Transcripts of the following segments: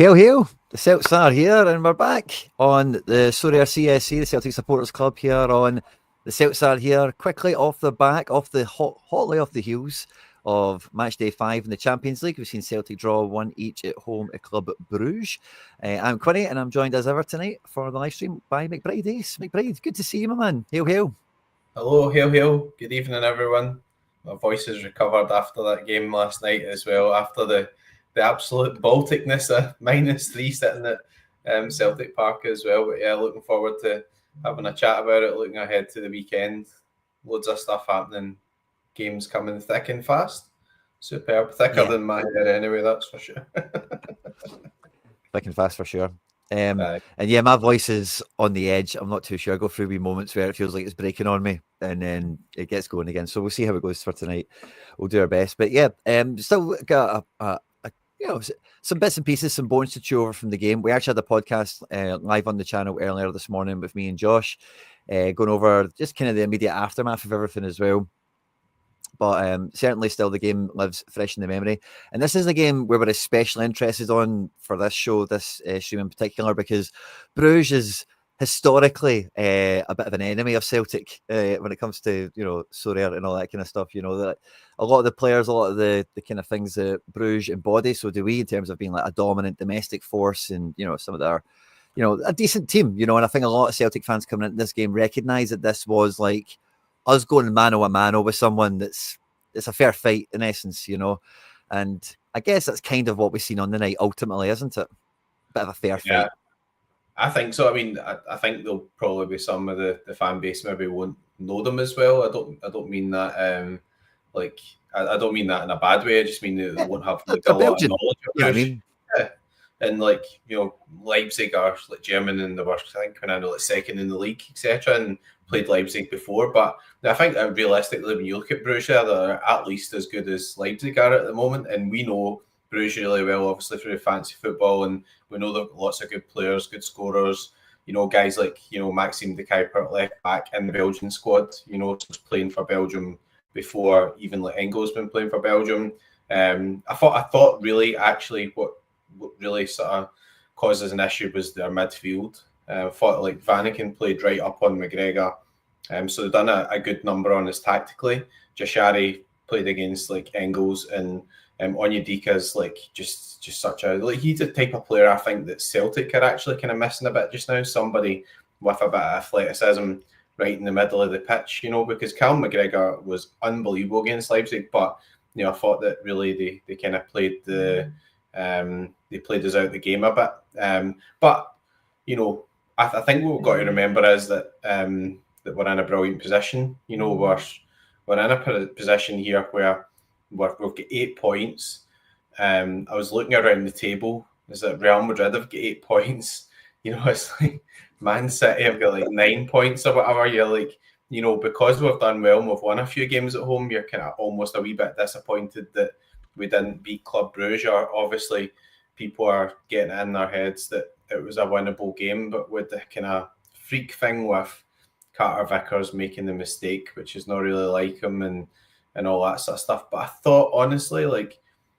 Hail, hail! The Celts are here, and we're back on the Sorare CSC, the Celtic Supporters Club, here on the Celts are here, quickly off the back, hotly off the heels of matchday 5 in the Champions League. We've seen Celtic draw 1 each at home at Club Brugge. I'm Quinny, and I'm joined as ever tonight for the live stream by McBrideACE. McBride, good to see you, my man. Hail, hail! Hello, hail, hail. Good evening, everyone. My voice is recovered after that game last night as well, after the absolute Balticness of -3 sitting at Celtic Park as well. But yeah, looking forward to having a chat about it, looking ahead to the weekend. Loads of stuff happening. Games coming thick and fast. Superb. Thicker than my head anyway, that's for sure. Thick and fast for sure. And yeah, my voice is on the edge. I'm not too sure. I go through wee moments where it feels like it's breaking on me, and then it gets going again. So we'll see how it goes for tonight. We'll do our best. But yeah, still got some bits and pieces, some bones to chew over from the game. We actually had a podcast live on the channel earlier this morning with me and Josh, going over just kind of the immediate aftermath of everything as well. But certainly still the game lives fresh in the memory. And this is a game where we're especially interested on for this show, this stream in particular, because Bruges is historically a bit of an enemy of Celtic when it comes to, Sorare and all that kind of stuff. That a lot of the players, a lot of the kind of things that Bruges embody, so do we, in terms of being like a dominant domestic force and, some of their, a decent team, and I think a lot of Celtic fans coming into this game recognise that this was like us going mano a mano with someone it's a fair fight in essence, and I guess that's kind of what we've seen on the night ultimately, isn't it? Bit of a fair fight. I think so. I mean, I think there'll probably be some of the fan base maybe won't know them as well. I don't mean that I don't mean that in a bad way. I just mean they won't have like a lot of knowledge of Bruges. And Leipzig are like German and they were, I think, when I know, like second in the league, etc., and played Leipzig before. But I think realistically, when you look at Bruges, they're at least as good as Leipzig are at the moment, and we know Bruges really well, obviously through fancy football, and we know there are lots of good players, good scorers. Guys like Maxime de Kuiper at left back in the Belgian squad. Playing for Belgium before even like Engel's been playing for Belgium. I thought really actually what really sort of causes an issue was their midfield. I thought like Vanaken played right up on McGregor, so they've done a good number on us tactically. Jashari played against like Engels, and Onyedika's like just such a he's the type of player I think that Celtic are actually kind of missing a bit just now. Somebody with a bit of athleticism right in the middle of the pitch, because Callum McGregor was unbelievable against Leipzig, but I thought that really they kind of played they played us out the game a bit. But I think what we've got to remember is that that we're in a brilliant position. We're in a position here where we've got 8 points. I was looking around the table. Is that Real Madrid have got 8 points? It's like Man City have got like 9 points or whatever. You're like, because we've done well and we've won a few games at home, you're kind of almost a wee bit disappointed that we didn't beat Club Brugge. Or obviously, people are getting it in their heads that it was a winnable game, but with the kind of freak thing with Carter Vickers making the mistake, which is not really like him, and all that sort of stuff. But I thought, honestly,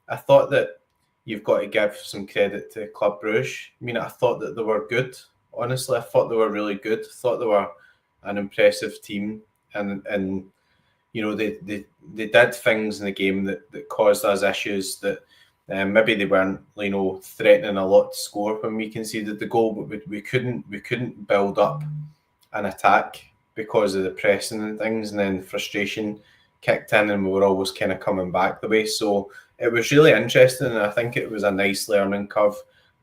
I thought that you've got to give some credit to Club Brugge. I mean, I thought that they were good. Honestly, I thought they were really good. I thought they were an impressive team, and they did things in the game that caused us issues that maybe they weren't threatening a lot to score when we conceded the goal, but we couldn't build up an attack because of the pressing and things, and then frustration kicked in and we were always kind of coming back the way. So it was really interesting, and I think it was a nice learning curve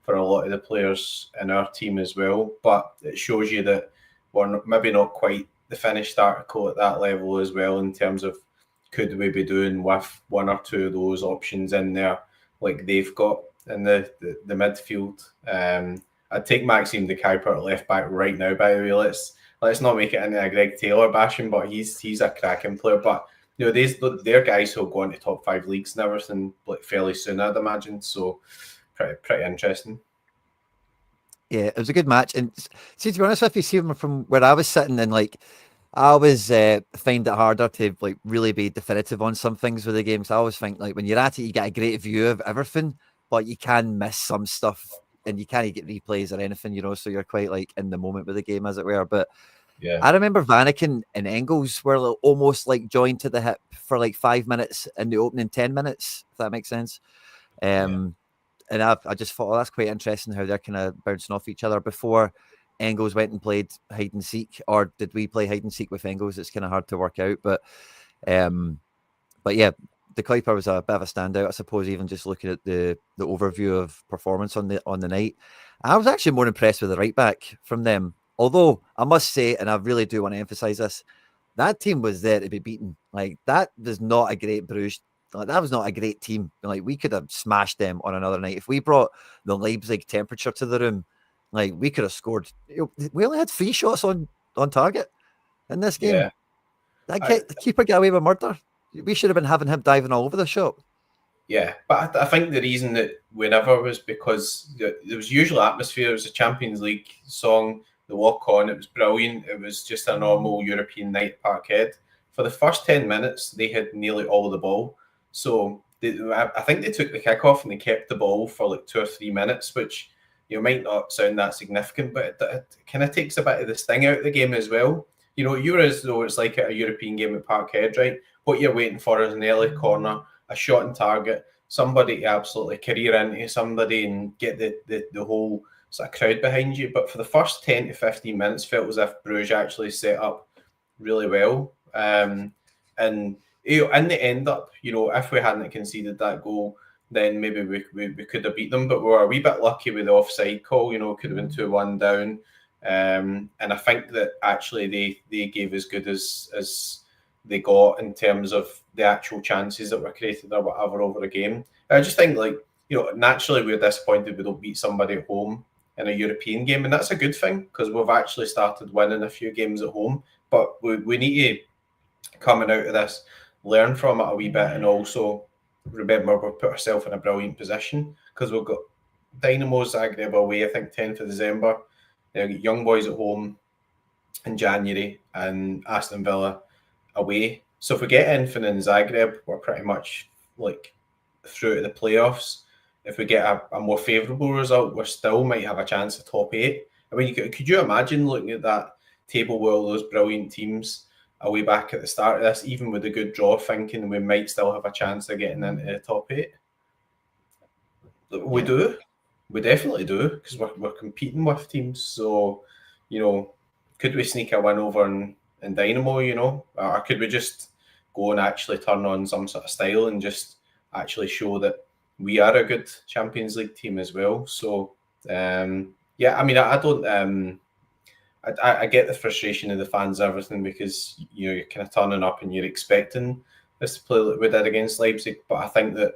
for a lot of the players in our team as well. But it shows you that we're maybe not quite the finished article at that level as well, in terms of could we be doing with one or two of those options in there like they've got in the midfield. I'd take Maxime de Kuiper at left back right now, by the way. Let's not make it into a Greg Taylor bashing, but he's a cracking player. But they're guys who'll go into top 5 leagues and everything like fairly soon, I'd imagine. So pretty interesting. Yeah, it was a good match. And see, to be honest with you, see from where I was sitting, and like I always find it harder to like really be definitive on some things with the games. I always think like when you're at it, you get a great view of everything, but you can miss some stuff and you can't get replays or anything, you know, so you're quite like in the moment with the game, as it were. But yeah, I remember Vanaken and Engels were almost like joined to the hip for like 5 minutes in the opening 10 minutes, if that makes sense. And I just thought, that's quite interesting how they're kind of bouncing off each other before Engels went and played hide and seek, or did we play hide and seek with Engels? It's kind of hard to work out, but yeah, the Kuiper was a bit of a standout, I suppose. Even just looking at the overview of performance on the night, I was actually more impressed with the right back from them. Although I must say, and I really do want to emphasize this, that team was there to be beaten. Like, that was not a great Bruges. Like, that was not a great team. Like, we could have smashed them on another night if we brought the Leipzig temperature to the room. Like, we could have scored. We only had 3 shots on target in this game. Yeah. The keeper got away with murder. We should have been having him diving all over the shop. Yeah, but I think the reason that we never was because there was usual atmosphere. It was a Champions League song, the walk on. It was brilliant. It was just a normal European night at Parkhead. For the first 10 minutes, they had nearly all the ball. So I think they took the kickoff and they kept the ball for like 2 or 3 minutes, which might not sound that significant, but it kind of takes a bit of the sting out of the game as well. Euros, though, it's like a European game at Parkhead, right? What you're waiting for is an early corner, a shot on target, somebody to absolutely career into somebody and get the whole sort of crowd behind you. But for the first 10 to 15 minutes, felt as if Bruges actually set up really well. And in the end up, if we hadn't conceded that goal, then maybe we could have beat them. But we were a wee bit lucky with the offside call. Could have been 2-1 down. And I think that actually they gave as good as they got in terms of the actual chances that were created or whatever over a game. I just think, naturally we're disappointed we don't beat somebody at home in a European game, and that's a good thing because we've actually started winning a few games at home. But we need to, coming out of this, learn from it a wee bit, and also remember we've put ourselves in a brilliant position because we've got Dynamo Zagreb away, I think 10th of December. Young Boys at home in January, and Aston Villa away. So if we get anything in Zagreb, we're pretty much through to the playoffs. If we get a more favourable result, we still might have a chance at top 8. I mean, could you imagine looking at that table with all those brilliant teams away back at the start of this, even with a good draw, thinking we might still have a chance of getting into the top 8? We do. We definitely do, because we're competing with teams. So, could we sneak a win over in Dynamo, or could we just go and actually turn on some sort of style and just actually show that we are a good Champions League team as well? So, I mean, I don't, I get the frustration of the fans and everything, because, you're kind of turning up and you're expecting us to play like we did against Leipzig, but I think that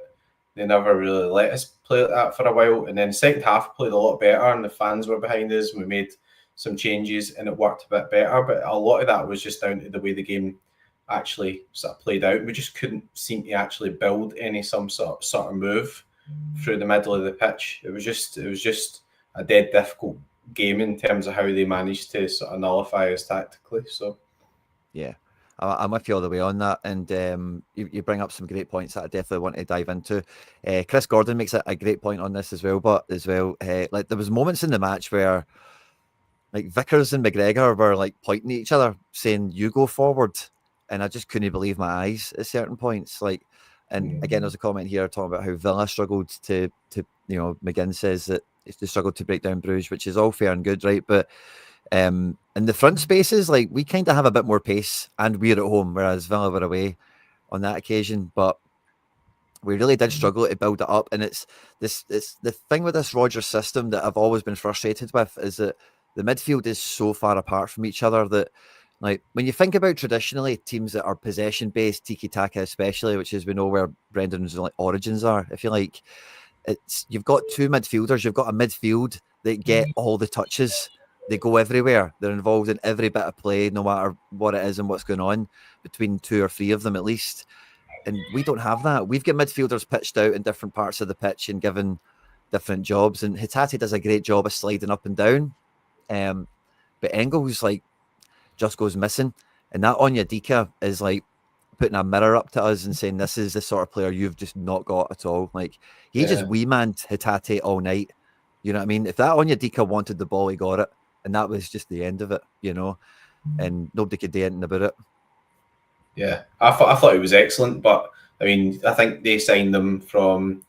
they never really let us play like that for a while. And then the second half played a lot better and the fans were behind us. We made some changes and it worked a bit better. But a lot of that was just down to the way the game actually sort of played out. We just couldn't seem to actually build some sort of move through the middle of the pitch. It was just a dead difficult game in terms of how they managed to sort of nullify us tactically. So, yeah. I'm with you all the way on that, and you bring up some great points that I definitely want to dive into. Chris Gordon makes a great point on this as well, there was moments in the match where Vickers and McGregor were pointing at each other, saying "You go forward," and I just couldn't believe my eyes at certain points. And again, there's a comment here talking about how Villa struggled to McGinn says that they struggled to break down Bruges, which is all fair and good, right? But in the front spaces, we kind of have a bit more pace, and we're at home, whereas Villa were away on that occasion. But we really did struggle to build it up, and it's the thing with this Rodgers system that I've always been frustrated with is that the midfield is so far apart from each other that, when you think about traditionally teams that are possession based, tiki taka especially, which is we know where Brendan's origins are, if you like, you've got two midfielders, you've got a midfield that get all the touches. They go everywhere. They're involved in every bit of play, no matter what it is and what's going on, between 2 or 3 of them at least. And we don't have that. We've got midfielders pitched out in different parts of the pitch and given different jobs. And Hatate does a great job of sliding up and down. But Engels just goes missing. And that Onyedika is putting a mirror up to us and saying, this is the sort of player you've just not got at all. He just wee-manned Hatate all night. You know what I mean? If that Onyedika wanted the ball, he got it, and that was just the end of it, you know, and nobody could do anything about it. Yeah, I thought he was excellent, but I mean, I think they signed him from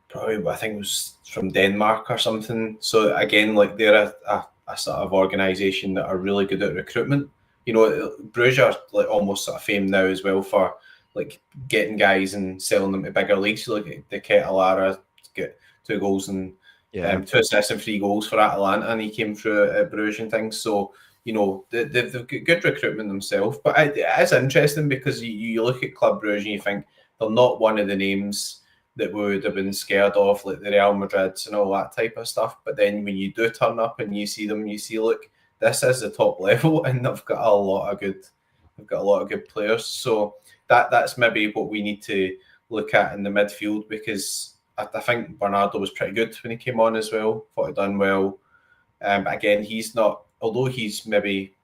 probably, I think it was from Denmark or something. So again, like they're a sort of organisation that are really good at recruitment. You know, Bruges are like almost sort of famed now as well for like getting guys and selling them to bigger leagues. So like the Ketelara get 2 goals and 2 assists and 3 goals for Atalanta, and he came through at Bruges and things. So you know they've got good recruitment themselves. But it is interesting because you look at Club Brugge and you think they're not one of the names that we would have been scared of, like the Real Madrids and all that type of stuff. But then when you do turn up and you see them, you see, look, this is the top level, and they've got a lot of good players. So that's maybe what we need to look at in the midfield, because I think Bernardo was pretty good when he came on as well. Thought he'd done well. But again, he's not, although he's maybe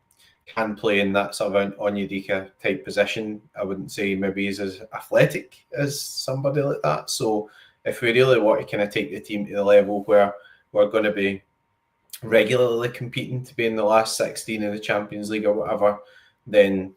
can play in that sort of Onyedika type position, I wouldn't say maybe he's as athletic as somebody like that. So if we really want to kind of take the team to the level where we're going to be regularly competing to be in the last 16 in the Champions League or whatever, then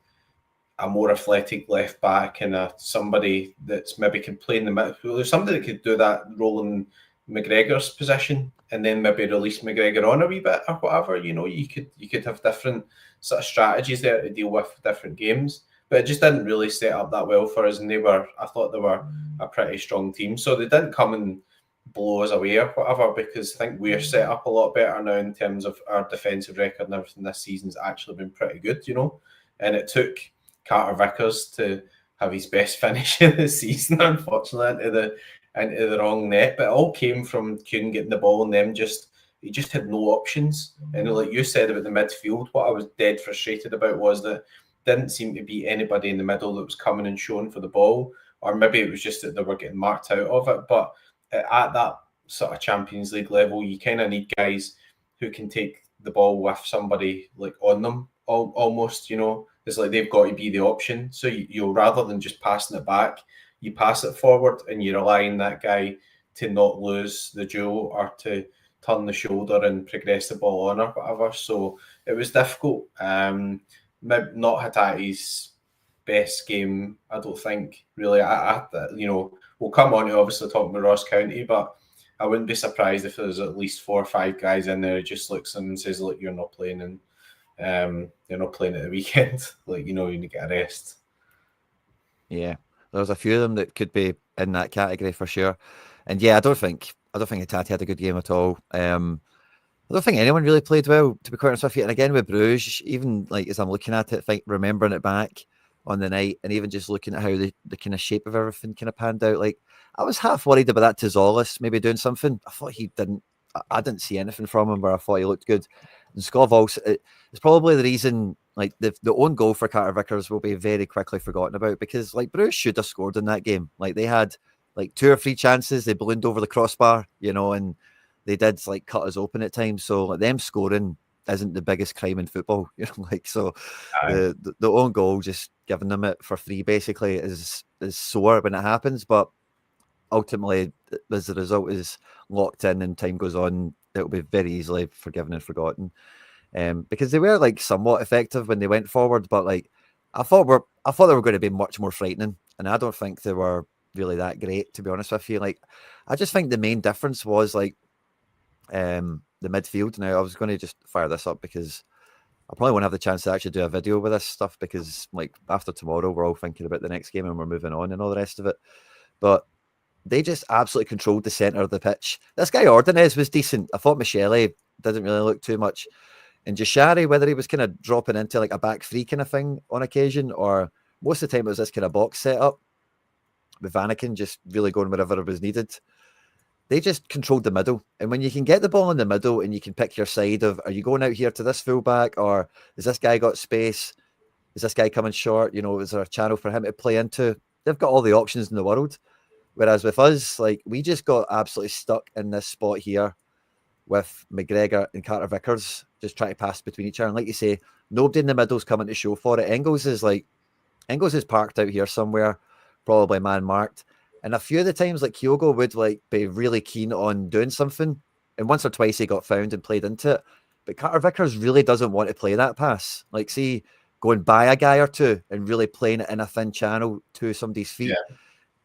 a more athletic left back and somebody that's maybe can play in the middle. There's somebody that could do that role in McGregor's position and then maybe release McGregor on a wee bit or whatever. You know, you could have different sort of strategies there to deal with different games, but it just didn't really set up that well for us. And I thought they were a pretty strong team, so they didn't come and blow us away or whatever, because I think we're set up a lot better now in terms of our defensive record and everything. This season's actually been pretty good, you know, and it took Carter Vickers to have his best finish of the season, unfortunately, into the wrong net. But it all came from Kuhn getting the ball and them he just had no options. And like you said about the midfield, what I was dead frustrated about was that didn't seem to be anybody in the middle that was coming and showing for the ball, or maybe it was just that they were getting marked out of it. But at that sort of Champions League level, you kind of need guys who can take the ball with somebody like on them almost, you know. It's like they've got to be the option. So you rather than just passing it back, you pass it forward and you rely on that guy to not lose the duel or to turn the shoulder and progress the ball on or whatever. So it was difficult. Maybe not Hatate's best game, I don't think, really. You know, we'll come on to obviously talking about Ross County, but I wouldn't be surprised if there's at least 4 or 5 guys in there who just looks and says, look, you're not playing, and you're not playing at the weekend. Like, you know, you need to get a rest. Yeah, there's a few of them that could be in that category for sure. And yeah, I don't think Hatate had a good game at all. I don't think anyone really played well, to be quite honest with you. And again with Bruges, even like as I'm looking at it, remembering it back on the night, and even just looking at how the kind of shape of everything kind of panned out, like I was half worried about that Tizolis maybe doing something. I thought he didn't. I didn't see anything from him where I thought he looked good. And Scott also, it's probably the reason, like the own goal for Carter Vickers will be very quickly forgotten about, because like Bruce should have scored in that game. Like they had like 2 or 3 chances, they ballooned over the crossbar, you know, and they did like cut us open at times. So like them scoring isn't the biggest crime in football, you know, like so the own goal, just giving them it for free basically is sore when it happens, but ultimately as the result is locked in and time goes on, it'll be very easily forgiven and forgotten. Because they were like somewhat effective when they went forward, but like I thought they were going to be much more frightening, and I don't think they were really that great, to be honest with you. Like I just think the main difference was like the midfield. Now I was going to just fire this up because I probably won't have the chance to actually do a video with this stuff, because like after tomorrow we're all thinking about the next game and we're moving on and all the rest of it. But they just absolutely controlled the centre of the pitch. This guy Ordonez was decent. I thought Michele didn't really look too much. And Jashari, whether he was kind of dropping into like a back three kind of thing on occasion, or most of the time it was this kind of box setup with Vanaken just really going wherever it was needed. They just controlled the middle. And when you can get the ball in the middle and you can pick your side of, are you going out here to this fullback, or is this guy got space? Is this guy coming short? You know, is there a channel for him to play into? They've got all the options in the world. Whereas with us, like we just got absolutely stuck in this spot here with McGregor and Carter Vickers just trying to pass between each other. And like you say, nobody in the middle's coming to show for it. Engels is parked out here somewhere, probably man marked. And a few of the times, like Kyogo would like be really keen on doing something, And once or twice he got found and played into it. But Carter Vickers really doesn't want to play that pass. Like, see, going by a guy or two and really playing it in a thin channel to somebody's feet. Yeah.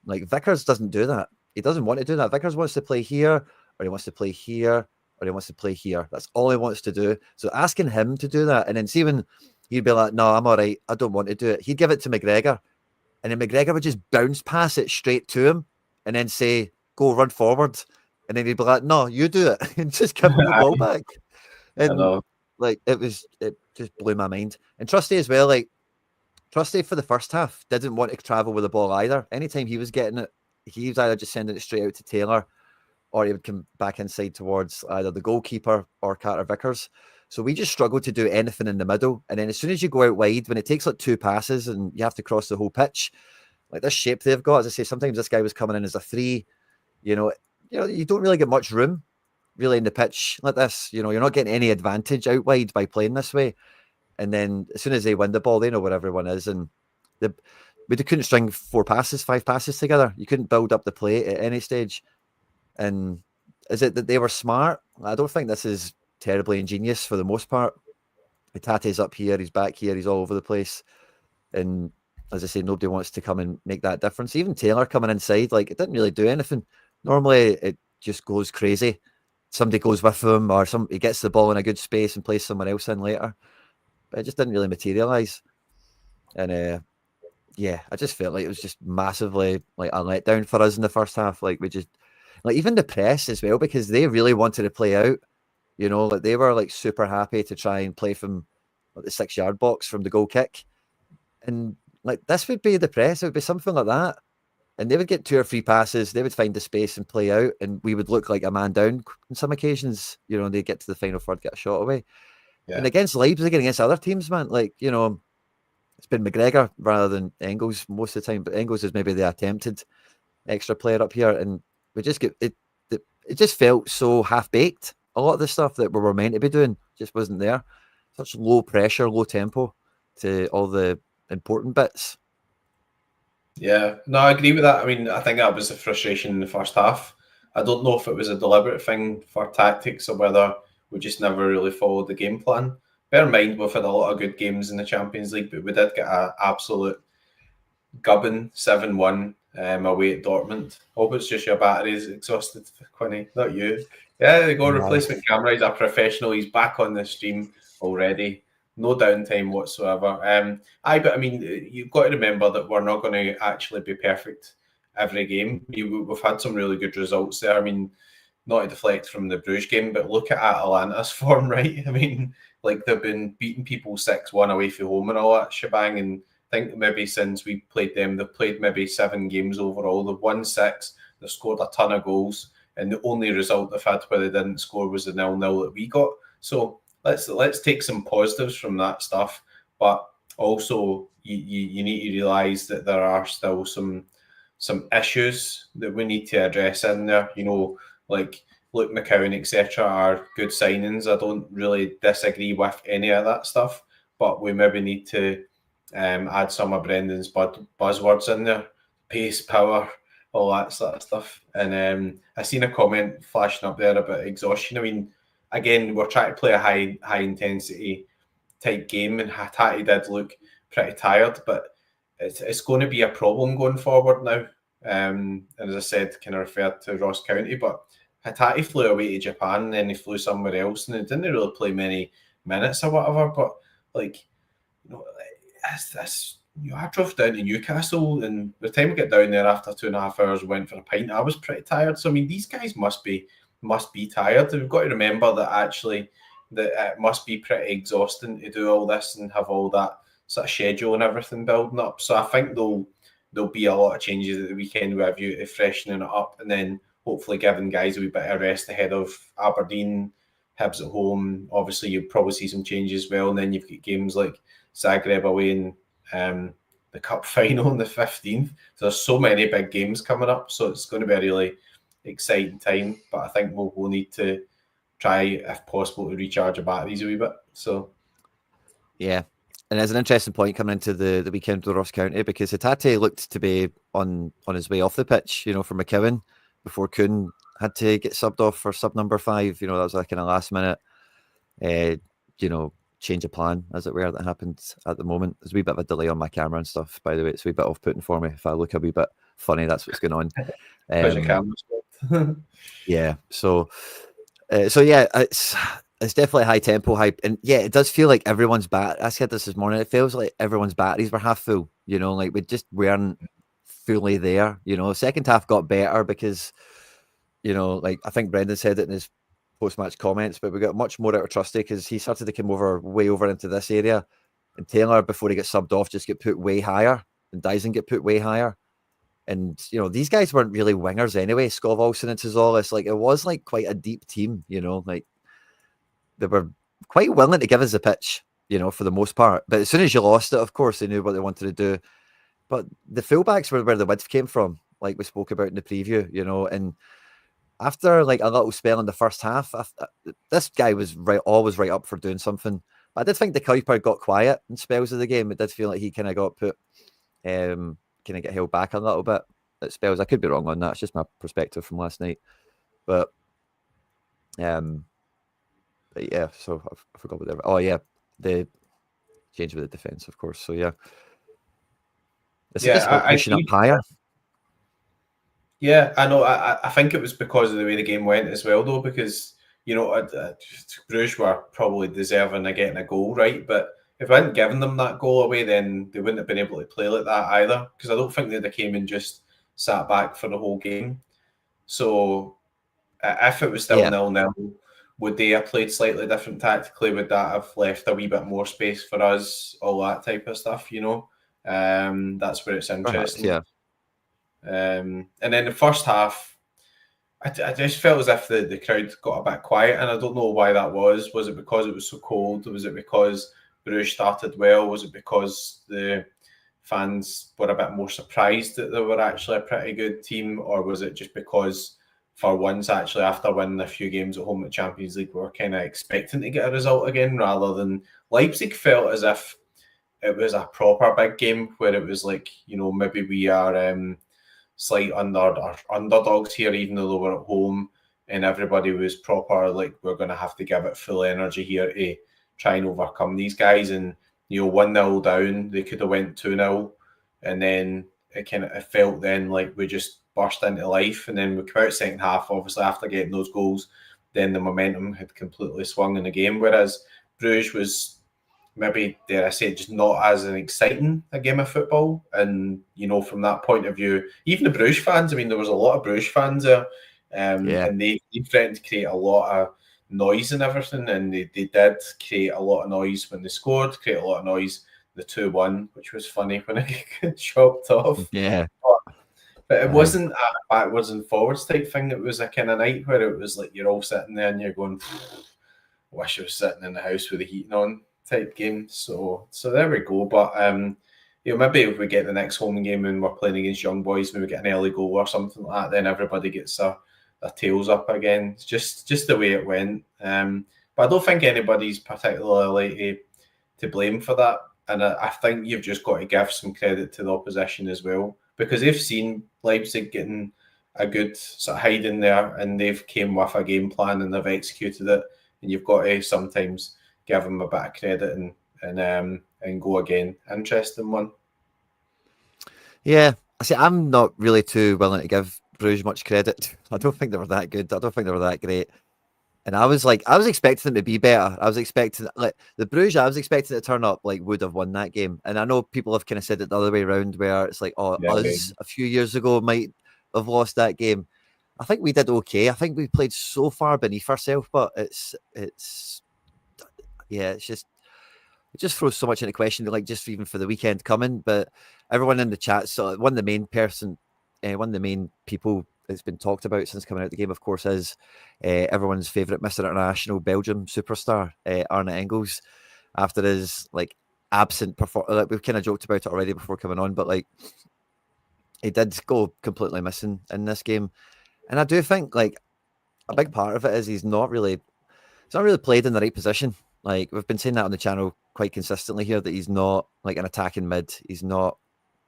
Like, Vickers doesn't do that. He doesn't want to do that. Vickers wants to play here, or he wants to play here, or he wants to play here. That's all he wants to do. So asking him to do that, and then see when he'd be like, no, I'm all right, I don't want to do it. He'd give it to McGregor, and then McGregor would just bounce pass it straight to him and then say, go run forward. And then he'd be like, no, you do it, and just give him the ball back. And like, it just blew my mind. And Trusty as well, like, Trusty for the first half didn't want to travel with the ball either. Anytime he was getting it, he was either just sending it straight out to Taylor, or he would come back inside towards either the goalkeeper or Carter Vickers. So we just struggled to do anything in the middle. And then as soon as you go out wide, when it takes like 2 passes and you have to cross the whole pitch, like this shape they've got, as I say, sometimes this guy was coming in as a 3. You don't really get much room really in the pitch like this. You're not getting any advantage out wide by playing this way. And then as soon as they win the ball, they know where everyone is. And we couldn't string 5 passes together. You couldn't build up the play at any stage. And is it that they were smart? I don't think this is terribly ingenious for the most part. Tate's up here, he's back here, he's all over the place. And as I say, nobody wants to come and make that difference. Even Taylor coming inside, like, it didn't really do anything. Normally, it just goes crazy. Somebody goes with him, or he gets the ball in a good space and plays someone else in later. But it just didn't really materialise. And I just felt like it was just massively like a letdown for us in the first half. Like, we just, like, even the press as well, because they really wanted to play out. Like, they were like super happy to try and play from like the 6-yard box from the goal kick. And like, this would be the press. It would be something like that. And they would get 2 or 3 passes. They would find the space and play out. And we would look like a man down on some occasions, and they get to the final third, get a shot away. Yeah. And against Leipzig and against other teams, man, like, it's been McGregor rather than Engels most of the time. But Engels is maybe the attempted extra player up here. And we just get it. It just felt so half-baked. A lot of the stuff that we were meant to be doing just wasn't there. Such low pressure, low tempo to all the important bits. Yeah, no, I agree with that. I mean, I think that was the frustration in the first half. I don't know if it was a deliberate thing for tactics or whether we just never really followed the game plan. Bear in mind, we've had a lot of good games in the Champions League, but we did get an absolute gubbing 7-1 away at Dortmund. Hope it's just your batteries exhausted, Quinny, not you. Yeah, there you go. Replacement camera. He's a professional. He's back on the stream already. No downtime whatsoever. But I mean, you've got to remember that we're not going to actually be perfect every game. We've had some really good results there. I mean, not to deflect from the Bruges game, but look at Atalanta's form, right? I mean, like, they've been beating people 6-1 away from home and all that shebang. And I think maybe since we played them, they've played maybe 7 games overall. They've won 6. They've scored a ton of goals. And the only result they've had where they didn't score was the 0-0 that we got. So let's take some positives from that stuff. But also, you need to realise that there are still some issues that we need to address in there. Like Luke McCowan, etc., are good signings. I don't really disagree with any of that stuff. But we maybe need to add some of Brendan's buzzwords in there. Pace, power, all that sort of stuff. And I seen a comment flashing up there about exhaustion. I mean, again, we're trying to play a high intensity type game, and Hatate did look pretty tired, but it's going to be a problem going forward now. And as I said, kind of referred to Ross County, but Hatate flew away to Japan and then he flew somewhere else, and he didn't really play many minutes or whatever. But like, I drove down to Newcastle, and by the time we get down there after 2.5 hours, we went for a pint. I was pretty tired. So I mean, these guys must be tired. We've got to remember that actually that it must be pretty exhausting to do all this and have all that sort of schedule and everything building up. So I think there'll be a lot of changes at the weekend with a view to freshening it up, and then hopefully giving guys a wee bit of rest ahead of Aberdeen, Hibs at home. Obviously, you'll probably see some changes as well, and then you've got games like Zagreb away in the cup final on the 15th. So there's so many big games coming up, so it's going to be a really exciting time. But I think we'll need to try, if possible, to recharge our batteries a wee bit. So yeah. And there's an interesting point coming into the weekend with Ross County, because Hatate looked to be on his way off the pitch, for McCowan, before Kuhn had to get subbed off for sub number 5. That was like in a last minute, change of plan, as it were, that happened at the moment. There's a wee bit of a delay on my camera and stuff, by the way. It's a wee bit off-putting for me. If I look a wee bit funny, that's what's going on. Because your camera's yeah. So yeah, it's definitely high tempo, hype, and yeah, it does feel like everyone's bat. I said this morning. It feels like everyone's batteries were half full. Like we just weren't fully there. Second half got better because, like I think Brendan said it in his post-match comments, but we got much more out of Trusty because he started to come way over into this area, and Taylor, before he gets subbed off, just get put way higher, and Dyson get put way higher. And these guys weren't really wingers anyway. Skov Olsen and Tzolis, like it was like quite a deep team. Like they were quite willing to give us a pitch, for the most part. But as soon as you lost it, of course, they knew what they wanted to do. But the fullbacks were where the width came from, like we spoke about in the preview, and after like a little spell in the first half, this guy was always right up for doing something. But I did think the Kuiper got quiet in spells of the game. It did feel like he kind of got put, kind of get held back a little bit at spells. I could be wrong on that. It's just my perspective from last night. But yeah, so I forgot what they were. Oh yeah, the change with the defense, of course. So yeah, pushing up higher. Yeah, I know. I think it was because of the way the game went as well, though, because Bruges were probably deserving of getting a goal, right? But if I hadn't given them that goal away, then they wouldn't have been able to play like that either. Because I don't think they'd have came and just sat back for the whole game. So if it was still 0-0, would they have played slightly different tactically? Would that have left a wee bit more space for us? All that type of stuff, That's where it's interesting. Perhaps, yeah. And then the first half, I just felt as if the crowd got a bit quiet, and I don't know why that was. Was it because it was so cold? Was it because Bruges started well? Was it because the fans were a bit more surprised that they were actually a pretty good team? Or was it just because for once, actually, after winning a few games at home at Champions League, we were kind of expecting to get a result again, rather than Leipzig felt as if it was a proper big game where it was like, maybe we are slight underdogs here, even though they were at home, and everybody was proper, like, we're going to have to give it full energy here to try and overcome these guys. And 1-0 down, they could have went 2-0, and then it felt then like we just burst into life. And then we came out second half, obviously after getting those goals, then the momentum had completely swung in the game, whereas Bruges was maybe, dare I say, just not as an exciting a game of football. And, from that point of view, even the Bruges fans, I mean, there was a lot of Bruges fans there, and they threatened to create a lot of noise and everything, and they did create a lot of noise when they scored, create a lot of noise, the 2-1, which was funny when it got chopped off. Yeah. But it wasn't a backwards and forwards type thing. It was a kind of night where it was like you're all sitting there and you're going, wish I was sitting in the house with the heating on type game. So there we go. But maybe if we get the next home game and we're playing against young boys, maybe get an early goal or something like that, then everybody gets their tails up again. It's just the way it went. But I don't think anybody's particularly to blame for that. And I think you've just got to give some credit to the opposition as well, because they've seen Leipzig getting a good sort of hide in there, and they've came with a game plan and they've executed it. And you've got to sometimes give them a bit of credit and go again. Interesting one. Yeah, I see. I'm not really too willing to give Bruges much credit. I don't think they were that good. I don't think they were that great. And I was expecting them to be better. I was expecting, like, the Bruges, I was expecting to turn up, like, would have won that game. And I know people have kind of said it the other way around, where it's like, us a few years ago might have lost that game. I think we did okay. I think we played so far beneath ourselves, but it just throws so much into question, like, just even for the weekend coming. But everyone in the chat, so one of the main people that's been talked about since coming out the game, of course, is everyone's favourite Mr. International Belgium superstar, Arne Engels, after his, like, absent performance. Like, we've kind of joked about it already before coming on, but, like, he did go completely missing in this game. And I do think, like, a big part of it is he's not really played in the right position. Like, we've been saying that on the channel quite consistently here, that he's not, like, an attacking mid. He's not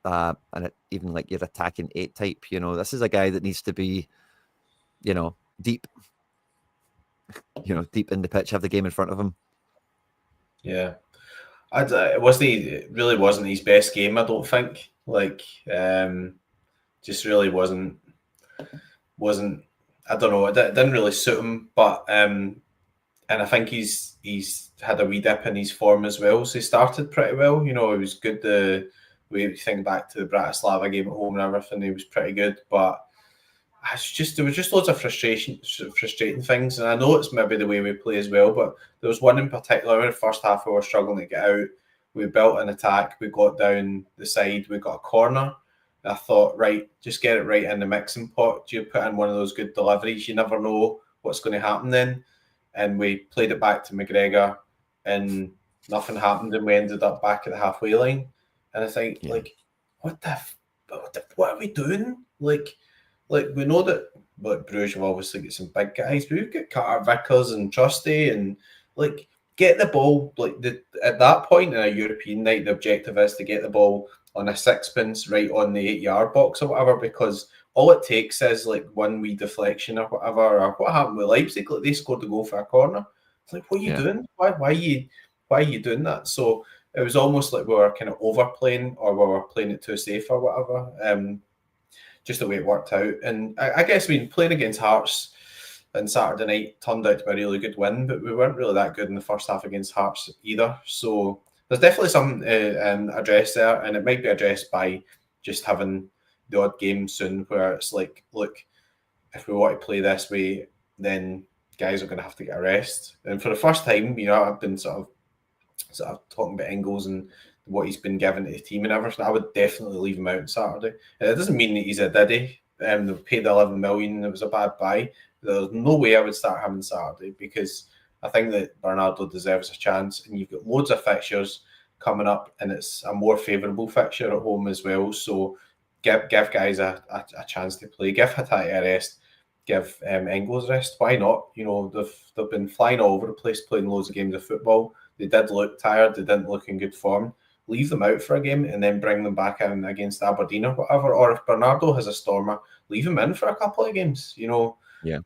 and even like your attacking 8 type. This is a guy that needs to be, deep, deep in the pitch, have the game in front of him. Yeah. It really wasn't his best game, I don't think. Just really wasn't. I don't know. It didn't really suit him, but and I think he's had a wee dip in his form as well. So he started pretty well. He was good. We think back to the Bratislava game at home and everything. He was pretty good, but there was just loads of frustrating things. And I know it's maybe the way we play as well, but there was one in particular in the first half we were struggling to get out. We built an attack. We got down the side. We got a corner. I thought, right, just get it right in the mixing pot. You put in one of those good deliveries. You never know what's going to happen then. And we played it back to McGregor, and nothing happened, and we ended up back at the halfway line. And I think, what are we doing? Like we know that Brugge have obviously got some big guys, but we've got Carter Vickers and Trusty, and get the ball. At that point in a European night, the objective is to get the ball on a sixpence right on the 8-yard box or whatever, because all it takes is one wee deflection or whatever. Or what happened with Leipzig? They scored the goal for a corner. It's what are you doing? Why are you doing that? So it was almost like we were kind of overplaying, or we were playing it too safe or whatever. Just the way it worked out. And I guess playing against Hearts on Saturday night turned out to be a really good win, but we weren't really that good in the first half against Hearts either. So there's definitely some address there, and it might be addressed by just having the odd game soon where it's look, if we want to play this way, then guys are going to have to get a rest. And for the first time, I've been sort of talking about Engels and what he's been given to the team and everything. I would definitely leave him out on Saturday. And it doesn't mean that he's a diddy. They paid 11 million. It was a bad buy. There's no way I would start him on Saturday, because I think that Bernardo deserves a chance, and you've got loads of fixtures coming up, and it's a more favourable fixture at home as well. So give guys a chance to play. Give Hatate a rest. Give Engels a rest. Why not? They've been flying all over the place, playing loads of games of football. They did look tired. They didn't look in good form. Leave them out for a game and then bring them back in against Aberdeen or whatever. Or if Bernardo has a stormer, leave him in for a couple of games. Yeah.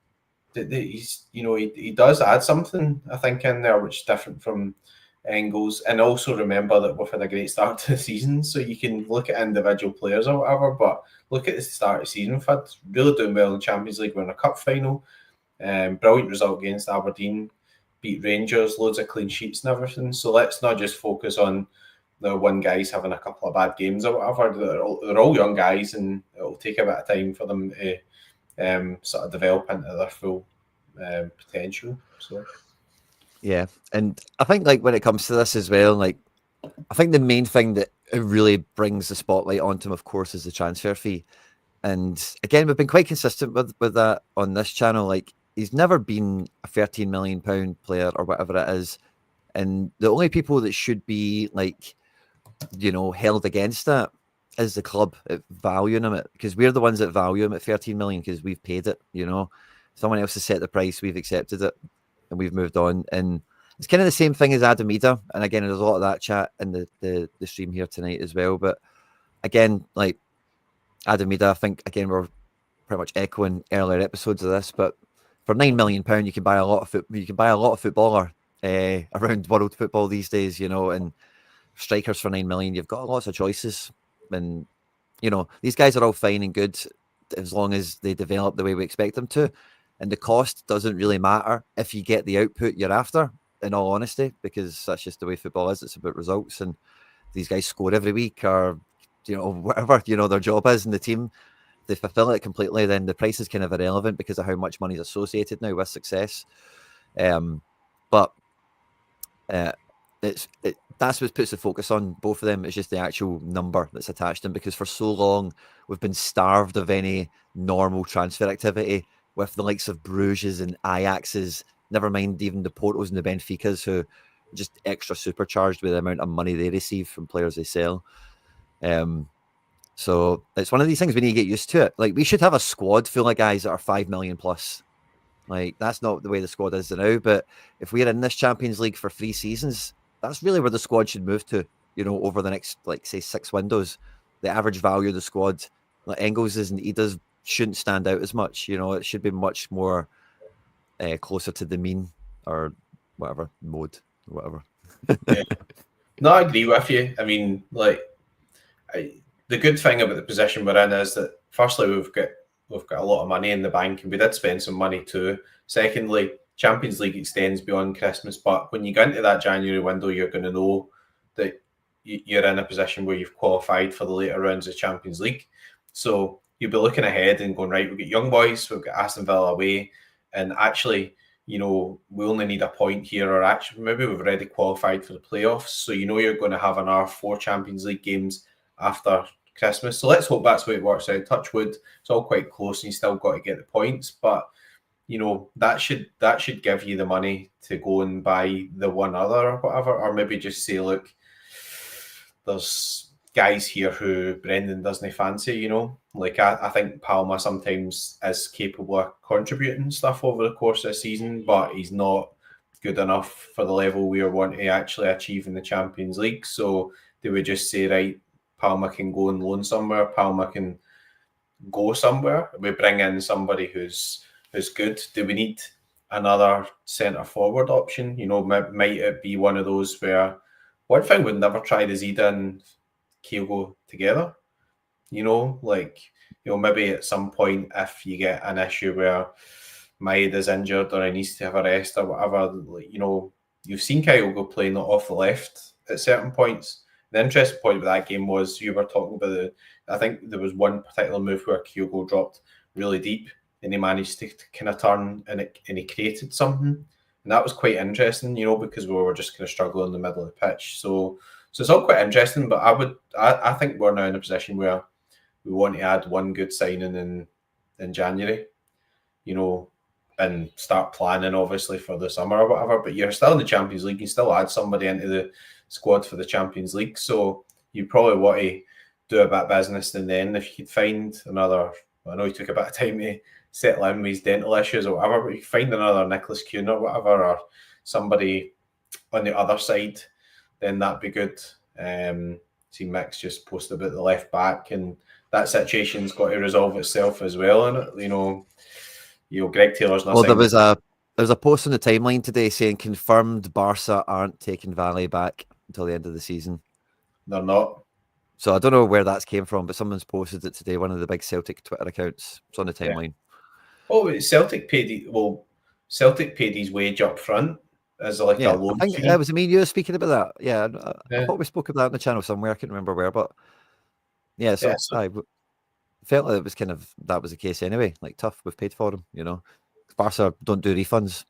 He does add something, I think, in there, which is different from Engels. And also remember that we've had a great start to the season, so you can look at individual players or whatever, but look at the start of the season. We've had really doing well in the Champions League. We're in a cup final. Brilliant result against Aberdeen. Beat Rangers, loads of clean sheets and everything. So let's not just focus on the one guy's having a couple of bad games or whatever. They're all young guys, and it'll take a bit of time for them to sort of develop into their full potential. So yeah, and I think when it comes to this as well, I think the main thing that it really brings the spotlight onto him, of course, is the transfer fee. And again, we've been quite consistent with that on this channel. He's never been a £13 million player or whatever it is, and the only people that should be held against that is the club at valuing him, because we're the ones that value him at 13 million because we've paid it. Someone else has set the price, we've accepted it, and we've moved on. And it's kind of the same thing as Adam Ida. And again, there's a lot of that chat in the stream here tonight as well. But again, Adam Ida, I think again we're pretty much echoing earlier episodes of this. But for £9 million, you can buy a lot of footballer around world football these days. And strikers for £9 million, you've got lots of choices. And these guys are all fine and good as long as they develop the way we expect them to. And the cost doesn't really matter if you get the output you're after, in all honesty, because that's just the way football is. It's about results, and these guys score every week, or whatever their job is in the team. They fulfill it completely, then the price is kind of irrelevant because of how much money is associated now with success. But that's what puts the focus on both of them. It's just the actual number that's attached to them, because for so long we've been starved of any normal transfer activity with the likes of Bruges and Ajaxes, never mind even the Portos and the Benficas, who are just extra supercharged with the amount of money they receive from players they sell. So it's one of these things we need to get used to it. We should have a squad full of guys that are 5 million plus. That's not the way the squad is now, but if we're in this Champions League for 3 seasons, that's really where the squad should move to, over the next, say, 6 windows. The average value of the squad, Engels' and Ida's shouldn't stand out as much. You know, it should be much more closer to the mean or whatever mode, whatever. Yeah. No, I agree with you. I mean, like, the good thing about the position we're in is that firstly we've got a lot of money in the bank, and we did spend some money too. Secondly, Champions League extends beyond Christmas, but when you go into that January window, you're going to know that you're in a position where you've qualified for the later rounds of Champions League. So you'll be looking ahead and going, right, we've got young boys, we've got Aston Villa away, and actually, you know, we only need a point here, or actually maybe we've already qualified for the playoffs. So you know you're going to have another 4 Champions League games after Christmas. So let's hope that's the way it works out. Touch wood, it's all quite close and you still got to get the points, but you know, that should give you the money to go and buy the one other or whatever, or maybe just say, look, there's guys here who Brendan doesn't fancy, you know. Like I think Palma sometimes is capable of contributing stuff over the course of the season, but he's not good enough for the level we are wanting to actually achieve in the Champions League. So they would just say, right, Palma can go and loan somewhere, Palma can go somewhere. We bring in somebody who's good. Do we need another centre forward option? You know, might it be one of those where one thing we'd never tried is Ida and Kyogo together. You know, like, you know, maybe at some point if you get an issue where Maeda's injured or he needs to have a rest or whatever, like, you know, you've seen Kyogo playing off the left at certain points. The interesting point with that game was you were talking about I think there was one particular move where Kyogo dropped really deep and he managed to kind of turn and he created something. And that was quite interesting, you know, because we were just kind of struggling in the middle of the pitch. So it's all quite interesting, but I think we're now in a position where we want to add one good signing in January, you know, and start planning obviously for the summer or whatever. But you're still in the Champions League, you still add somebody into the squad for the Champions League. So you probably want to do a bit of business, and then if you could find another, I know he took a bit of time to settle in with his dental issues or whatever, but you find another Nicholas Kuhn or whatever, or somebody on the other side, then that'd be good. See Mick's just posted about the left back, and that situation's got to resolve itself as well. And you know, Greg Taylor's not. Well, there was a post on the timeline today saying confirmed Barca aren't taking Valley back until the end of the season. They're not. So I don't know where that's came from, but someone's posted it today. One of the big Celtic Twitter accounts. It's on the timeline. Yeah. Oh, Celtic paid his wage up front as like a loan fee. It was me and you were speaking about that. Yeah, I thought we spoke about that on the channel somewhere. I can't remember where, but yeah. So I felt like it was kind of that was the case anyway. Like tough, we've paid for them, you know. Barca don't do refunds.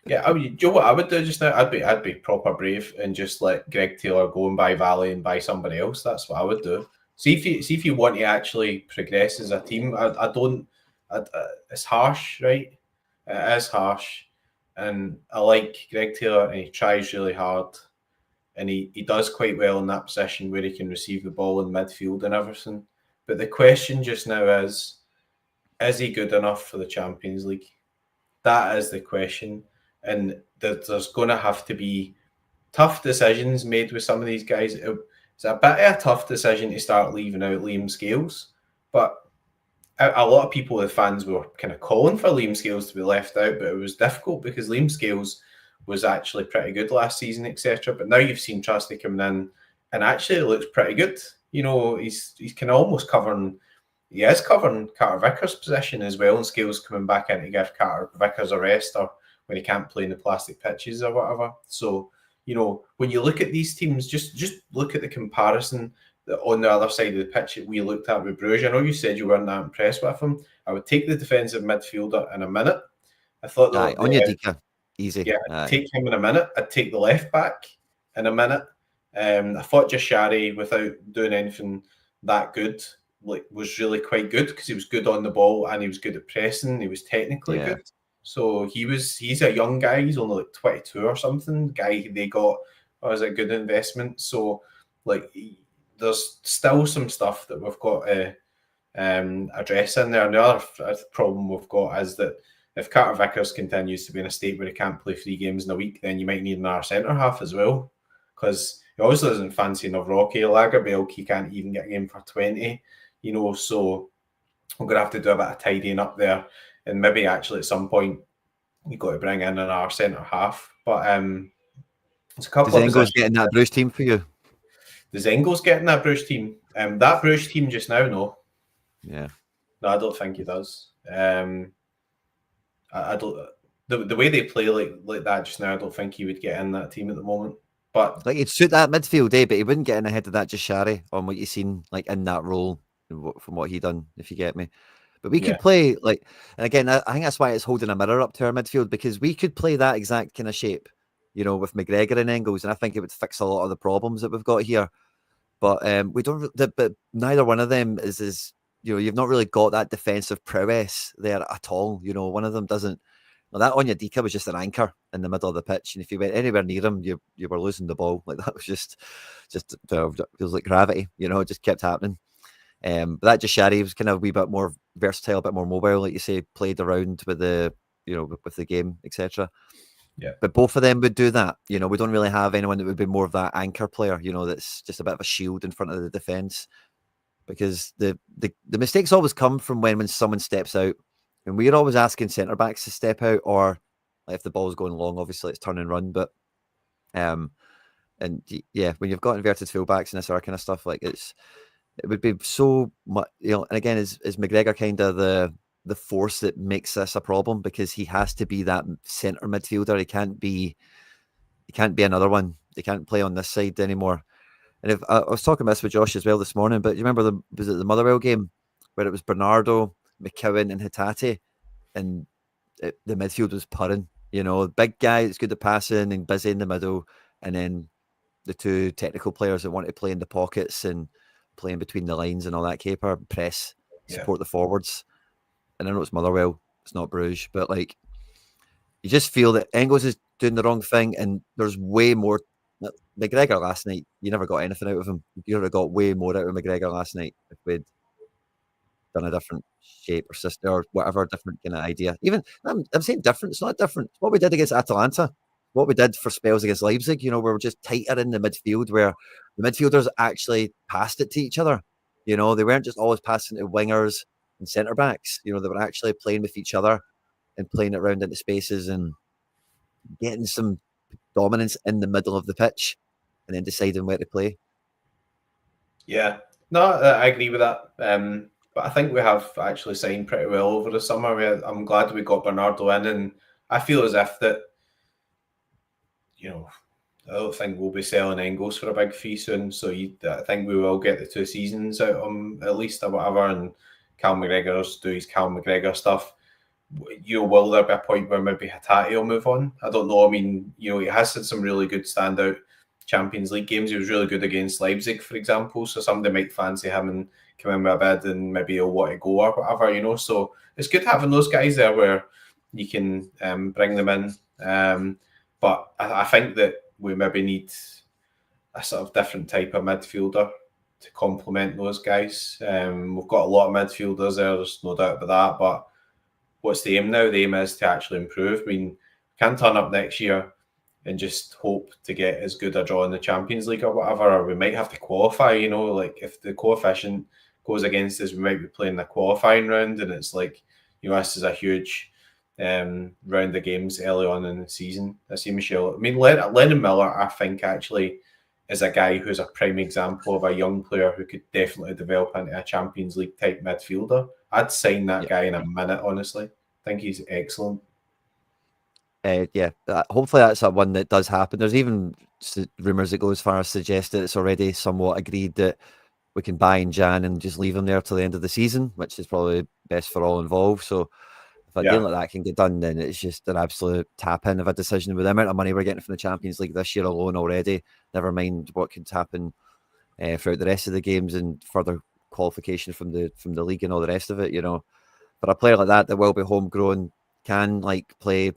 Yeah, I mean, you know what I would do just now? I'd be proper brave and just let Greg Taylor go and buy Valley and buy somebody else. That's what I would do. See if you want to actually progress as a team. It's harsh, right? It is harsh, and I like Greg Taylor, and he tries really hard, and he does quite well in that position where he can receive the ball in midfield and everything. But the question just now is he good enough for the Champions League? That is the question. And there's going to have to be tough decisions made with some of these guys. It's a bit of a tough decision to start leaving out Liam Scales, but a lot of people, the fans, were kind of calling for Liam Scales to be left out, but it was difficult because Liam Scales was actually pretty good last season, etc. But now you've seen Trusty coming in, and actually it looks pretty good. You know, he's kind of almost covering Carter Vickers' position as well, and Scales coming back in to give Carter Vickers a rest, or when he can't play in the plastic pitches or whatever. So, you know, when you look at these teams, just look at the comparison on the other side of the pitch that we looked at with Brugge. I know you said you weren't that impressed with him. I would take the defensive midfielder in a minute. I thought Onyedika, easy. Yeah, I'd take him in a minute. I'd take the left back in a minute. I thought Jashari, without doing anything that good, was really quite good because he was good on the ball and he was good at pressing. He was technically good. So he's a young guy. He's only like 22 or something. Guy they got was a good investment. So like there's still some stuff that we've got to address in there. And the other problem we've got is that if Carter Vickers continues to be in a state where he can't play 3 games in a week, then you might need another centre half as well, because he obviously doesn't fancy enough Rocky Lagerbielke. He can't even get a game for 20. You know, so we're going to have to do a bit of tidying up there, and maybe actually at some point you've got to bring in our centre half. But it's a couple Does of Engels positions. get in that Bruce team for you? Does Engels get in that Bruce team? That Bruce team just now, no. Yeah. No, I don't think he does. I don't. The way they play like that just now, I don't think he would get in that team at the moment. But like he'd suit that midfield, but he wouldn't get in ahead of that Jashari on what you've seen like in that role from what he done, if you get me. But we could play like, and again, I think that's why it's holding a mirror up to our midfield, because we could play that exact kind of shape, with McGregor and Engels, and I think it would fix a lot of the problems that we've got here. But we don't. But neither one of them is you've not really got that defensive prowess there at all. One of them doesn't. Well, that Onyedika was just an anchor in the middle of the pitch, and if you went anywhere near him, you were losing the ball. Like that was just feels like gravity. It just kept happening. But that Jashari was kind of a wee bit more versatile, a bit more mobile, like you say, played around with the with the game, etc. Yeah. But both of them would do that. We don't really have anyone that would be more of that anchor player. That's just a bit of a shield in front of the defense, because the mistakes always come from when someone steps out. And we're always asking centre backs to step out, or like if the ball's going long, obviously it's turn and run. But and yeah, when you've got inverted fullbacks and this kind of stuff, like it would be so much, and again, is McGregor kind of the force that makes this a problem, because he has to be that centre midfielder. He can't be another one. He can't play on this side anymore. And if I was talking about this with Josh as well this morning, but you remember was it the Motherwell game where it was Bernardo, McKeown, and Hatate, and the midfield was purring. Big guy that's good at passing and busy in the middle, and then the two technical players that want to play in the pockets and play in between the lines and all that caper, press, support the forwards. And I know it's Motherwell, it's not Bruges, but like you just feel that Engels is doing the wrong thing, and there's way more. McGregor last night, you never got anything out of him. You would have got way more out of McGregor last night if we'd done a different shape or system or whatever, different kind of idea. Even I'm saying different. It's not different. It's what we did against Atalanta, what we did for spells against Leipzig. We were just tighter in the midfield, where the midfielders actually passed it to each other. They weren't just always passing to wingers and centre backs. They were actually playing with each other and playing it around into spaces and getting some dominance in the middle of the pitch, and then deciding where to play. Yeah, no, I agree with that. But I think we have actually signed pretty well over the summer. I'm glad we got Bernardo in, and I feel as if that, I don't think we'll be selling Engels for a big fee soon. So I think we will get the 2 seasons out of him at least, or whatever, and Cal McGregor's do his Cal McGregor stuff. Will there be a point where maybe Hatate will move on? I don't know. I mean, he has had some really good standout Champions League games. He was really good against Leipzig, for example. So somebody might fancy him and come in with a bid, and maybe he'll want to go or whatever, So it's good having those guys there where you can bring them in. But I think that we maybe need a sort of different type of midfielder to complement those guys. We've got a lot of midfielders there's no doubt about that. But what's the aim now? The aim is to actually improve. I mean, can't turn up next year and just hope to get as good a draw in the Champions League or whatever, or we might have to qualify, like if the coefficient goes against us, we might be playing the qualifying round, and it's like, this is a huge round of games early on in the season. I see Michelle. I mean, Lennon Miller, I think, actually is a guy who's a prime example of a young player who could definitely develop into a Champions League type midfielder. I'd sign that guy in a minute, honestly. I think he's excellent. Hopefully that's one that does happen. There's even rumours that go as far as suggest that it's already somewhat agreed that we can buy in Jan and just leave him there till the end of the season, which is probably best for all involved. So if a deal like that can get done, then it's just an absolute tap-in of a decision with the amount of money we're getting from the Champions League this year alone already. Never mind what could happen throughout the rest of the games and further qualification from the league and all the rest of it. But a player like that will be homegrown, can play.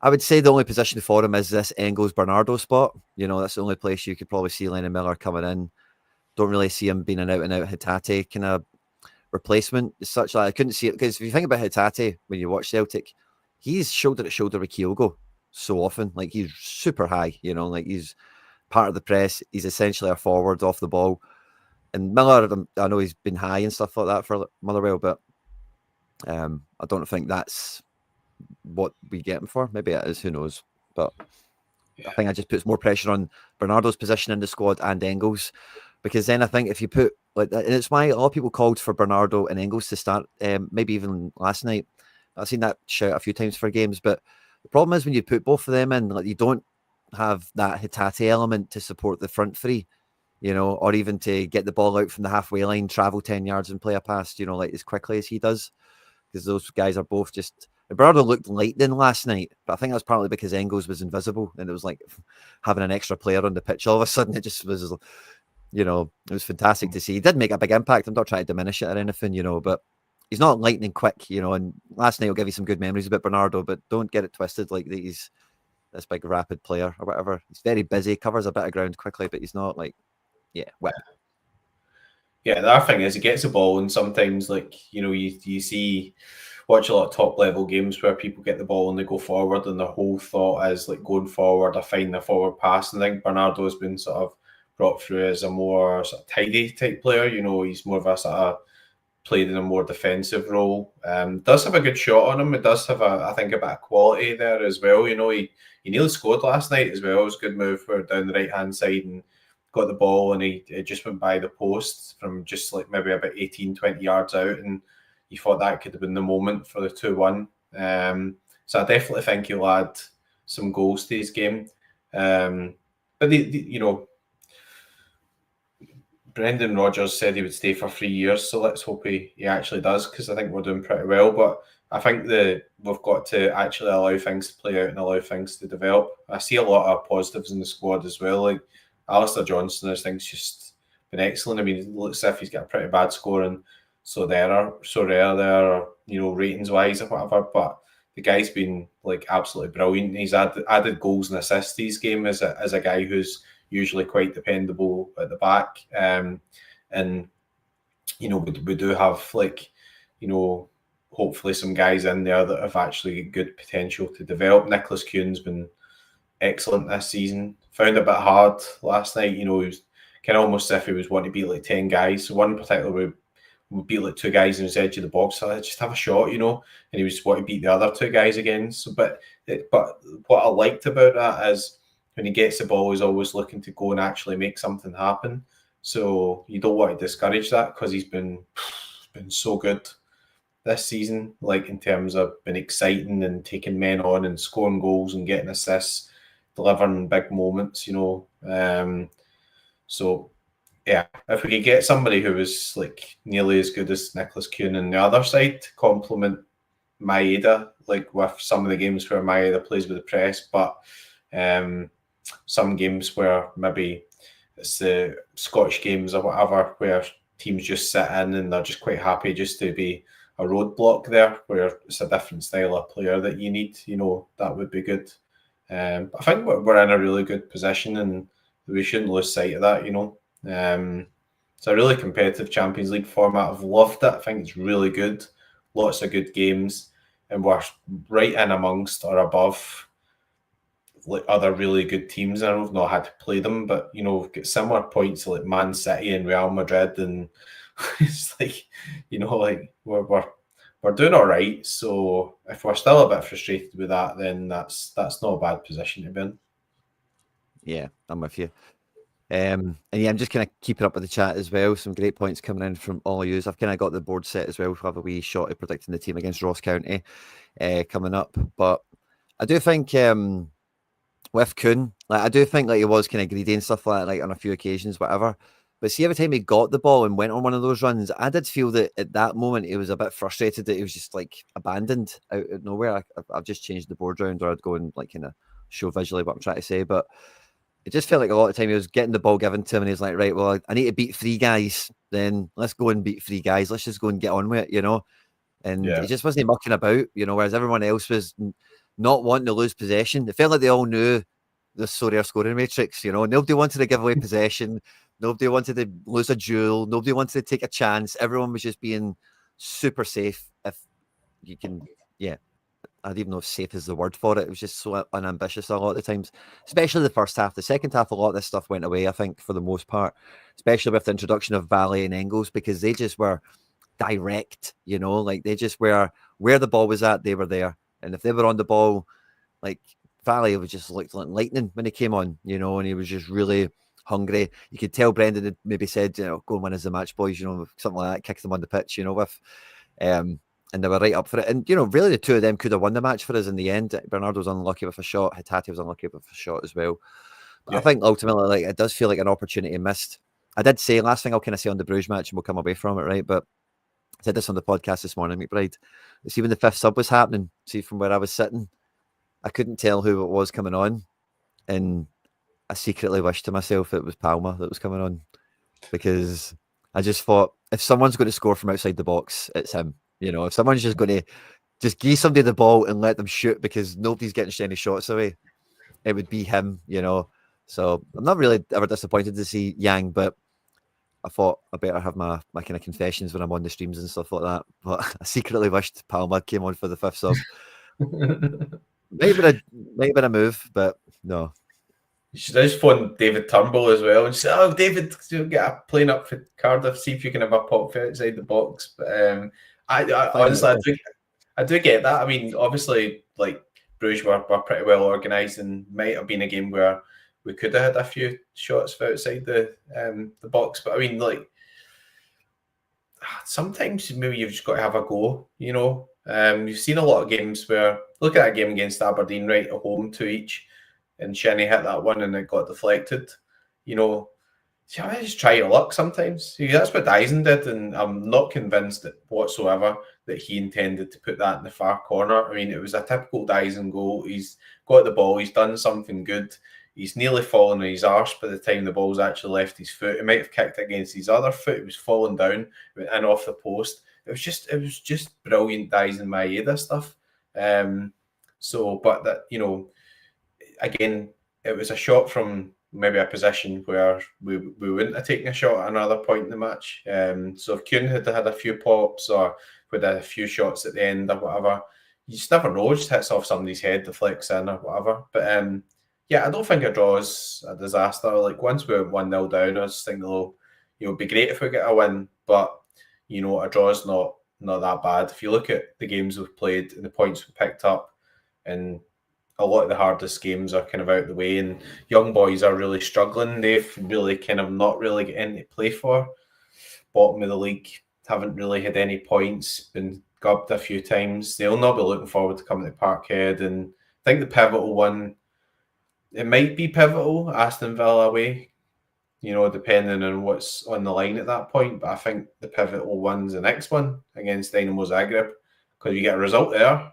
I would say the only position for him is this Engels Bernardo spot. That's the only place you could probably see Lennon Miller coming in. Don't really see him being an out-and-out Hatate kind of replacement. As such, I couldn't see it, because if you think about Hatate when you watch Celtic, he's shoulder to shoulder with Kyogo so often. Like, he's super high, he's part of the press. He's essentially a forward off the ball. And Miller, I know he's been high and stuff like that for Motherwell, but I don't think that's what we get him for. Maybe it is, who knows? But I think it just puts more pressure on Bernardo's position in the squad and Engels, because then I think if you put and it's why a lot of people called for Bernardo and Engels to start, maybe even last night. I've seen that shout a few times for games, but the problem is when you put both of them in, like, you don't have that Hatate element to support the front three, or even to get the ball out from the halfway line, travel 10 yards and play a pass, like as quickly as he does, because those guys are both just. Bernardo looked lightning last night, but I think that was partly because Engels was invisible, and it was like having an extra player on the pitch. All of a sudden, it just was, it was fantastic to see. He did make a big impact. I'm not trying to diminish it or anything, but he's not lightning quick, and last night will give you some good memories about Bernardo, but don't get it twisted like that he's this big rapid player or whatever. He's very busy, covers a bit of ground quickly, but he's not like, whip. Yeah, the other thing is he gets the ball, and sometimes, you see, watch a lot of top level games where people get the ball and they go forward, and the whole thought is like going forward or finding a forward pass. And I think Bernardo has been sort of brought through as a more sort of tidy type player. He's more of a sort of played in a more defensive role. Does have a good shot on him. It does have I think a bit of quality there as well. He nearly scored last night as well. It was a good move for down the right hand side and got the ball, and he just went by the post from just like maybe about 18, 20 yards out, and you thought that could have been the moment for the 2-1. So I definitely think he'll add some goals to his game. But Brendan Rodgers said he would stay for 3 years, so let's hope he actually does, because I think we're doing pretty well. But I think we've got to actually allow things to play out and allow things to develop. I see a lot of positives in the squad as well. Like Alistair Johnston, I think, just been excellent. I mean, it looks as if he's got a pretty bad score, and so rare there, or ratings wise or whatever. But the guy's been like absolutely brilliant. He's added goals and assists to his game as a guy who's usually quite dependable at the back. And we do have hopefully some guys in there that have actually good potential to develop. Nicholas Kuhn's been excellent this season. Found it a bit hard last night. He was kind of almost as if he was wanting to beat like 10 guys. So one particular would beat like 2 guys in his edge of the box. So I just have a shot, and he was just wanting to beat the other 2 guys again. So, but what I liked about that is when he gets the ball, he's always looking to go and actually make something happen. So you don't want to discourage that, because he's been so good this season, like in terms of being exciting and taking men on and scoring goals and getting assists, delivering big moments, So yeah, if we could get somebody who was like nearly as good as Nicholas Kuhn on the other side to complement Maeda, like with some of the games where Maeda plays with the press, but some games where maybe it's the Scottish games or whatever, where teams just sit in and they're just quite happy just to be a roadblock there, where it's a different style of player that you need, that would be good. I think we're in a really good position, and we shouldn't lose sight of that, It's a really competitive Champions League format. I've loved it. I think it's really good. Lots of good games, and we're right in amongst or above like other really good teams. I don't know how to play them, but we've got similar points to like Man City and Real Madrid, and it's like we're doing all right. So if we're still a bit frustrated with that, then that's not a bad position to be in. Yeah, I'm with you. And yeah, I'm just kind of keeping up with the chat as well. Some great points coming in from all of you. I've kind of got the board set as well. We'll have a wee shot at predicting the team against Ross County coming up. But I do think with Kuhn, I do think he was kind of greedy and stuff like that, like on a few occasions, whatever. But see, every time he got the ball and went on one of those runs, I did feel that at that moment he was a bit frustrated that he was just like abandoned out of nowhere. I've just changed the board round, or I'd go and like kind of show visually what I'm trying to say. But it just felt like a lot of time he was getting the ball given to him, and he's like, right, well, I need to beat 3 guys. Then let's go and beat 3 guys. Let's just go and get on with it, And he just wasn't mucking about, whereas everyone else was not wanting to lose possession. It felt like they all knew the Sorare scoring matrix, Nobody wanted to give away possession. Nobody wanted to lose a duel. Nobody wanted to take a chance. Everyone was just being super safe. If you can, I don't even know if safe is the word for it. It was just so unambitious a lot of the times, especially the first half. The second half, a lot of this stuff went away, I think, for the most part, especially with the introduction of Valley and Engels, because they just were direct, you know, like they just were where the ball was at, they were there. And if they were on the ball, like Valley was just looked like lightning when he came on, you know, and he was just really hungry. You could tell Brendan had maybe said, you know, go and win as the match boys, you know, something like that, kick them on the pitch, you know, with and they were right up for it. And, you know, really the two of them could have won the match for us in the end. Bernardo was unlucky with a shot. Hatate was unlucky with a shot as well. But yeah. I think ultimately, like, it does feel like an opportunity missed. I did say, last thing I'll kind of say on the Bruges match, and we'll come away from it, right? But I said this on the podcast this morning, McBride. See, when the fifth sub was happening, see, from where I was sitting, I couldn't tell who it was coming on. And I secretly wished to myself it was Palmer that was coming on. Because I just thought, if someone's going to score from outside the box, it's him. You know, if someone's just going to just give somebody the ball and let them shoot because nobody's getting any shots away, it would be him, you know. So I'm not really ever disappointed to see Yang, but I thought I better have my kind of confessions when I'm on the streams and stuff like that. But I secretly wished Palmer came on for the fifth sub. Maybe a move, but no. You should just phone David Turnbull as well and say, "Oh, David, you'll get a plane up for Cardiff. See if you can have a pop for outside the box." But I honestly, I do get that. I mean, obviously, like Bruges were pretty well organised, and might have been a game where we could have had a few shots outside the box. But I mean, like sometimes maybe you've just got to have a go. You know, you've seen a lot of games where look at a game against Aberdeen, right at home, 2 each. And Shinnie hit that one and it got deflected. You know, I just try your luck sometimes. That's what Dyson did, and I'm not convinced that whatsoever that he intended to put that in the far corner. I mean, it was a typical Dyson goal. He's got the ball, he's done something good. He's nearly fallen on his arse by the time the ball's actually left his foot. He might have kicked it against his other foot. It was falling down and off the post. It was just brilliant Dyson Maeda stuff. But that, you know, again, it was a shot from maybe a position where we wouldn't have taken a shot at another point in the match. So if Kuhn had had a few pops or would have a few shots at the end or whatever, you just never know. It just hits off somebody's head, deflects in or whatever. But yeah, I don't think a draw is a disaster. Like once we're 1-0 down, I just think it'd be great if we get a win. But you know, a draw is not that bad. If you look at the games we've played and the points we picked up, and a lot of the hardest games are kind of out of the way, and young boys are really struggling. They've really kind of not really got anything to play for. Bottom of the league, haven't really had any points, been gubbed a few times. They'll not be looking forward to coming to Parkhead. And I think the pivotal one, it might be pivotal, Aston Villa away, you know, depending on what's on the line at that point. But I think the pivotal one's the next one against Dynamo Zagreb, because you get a result there,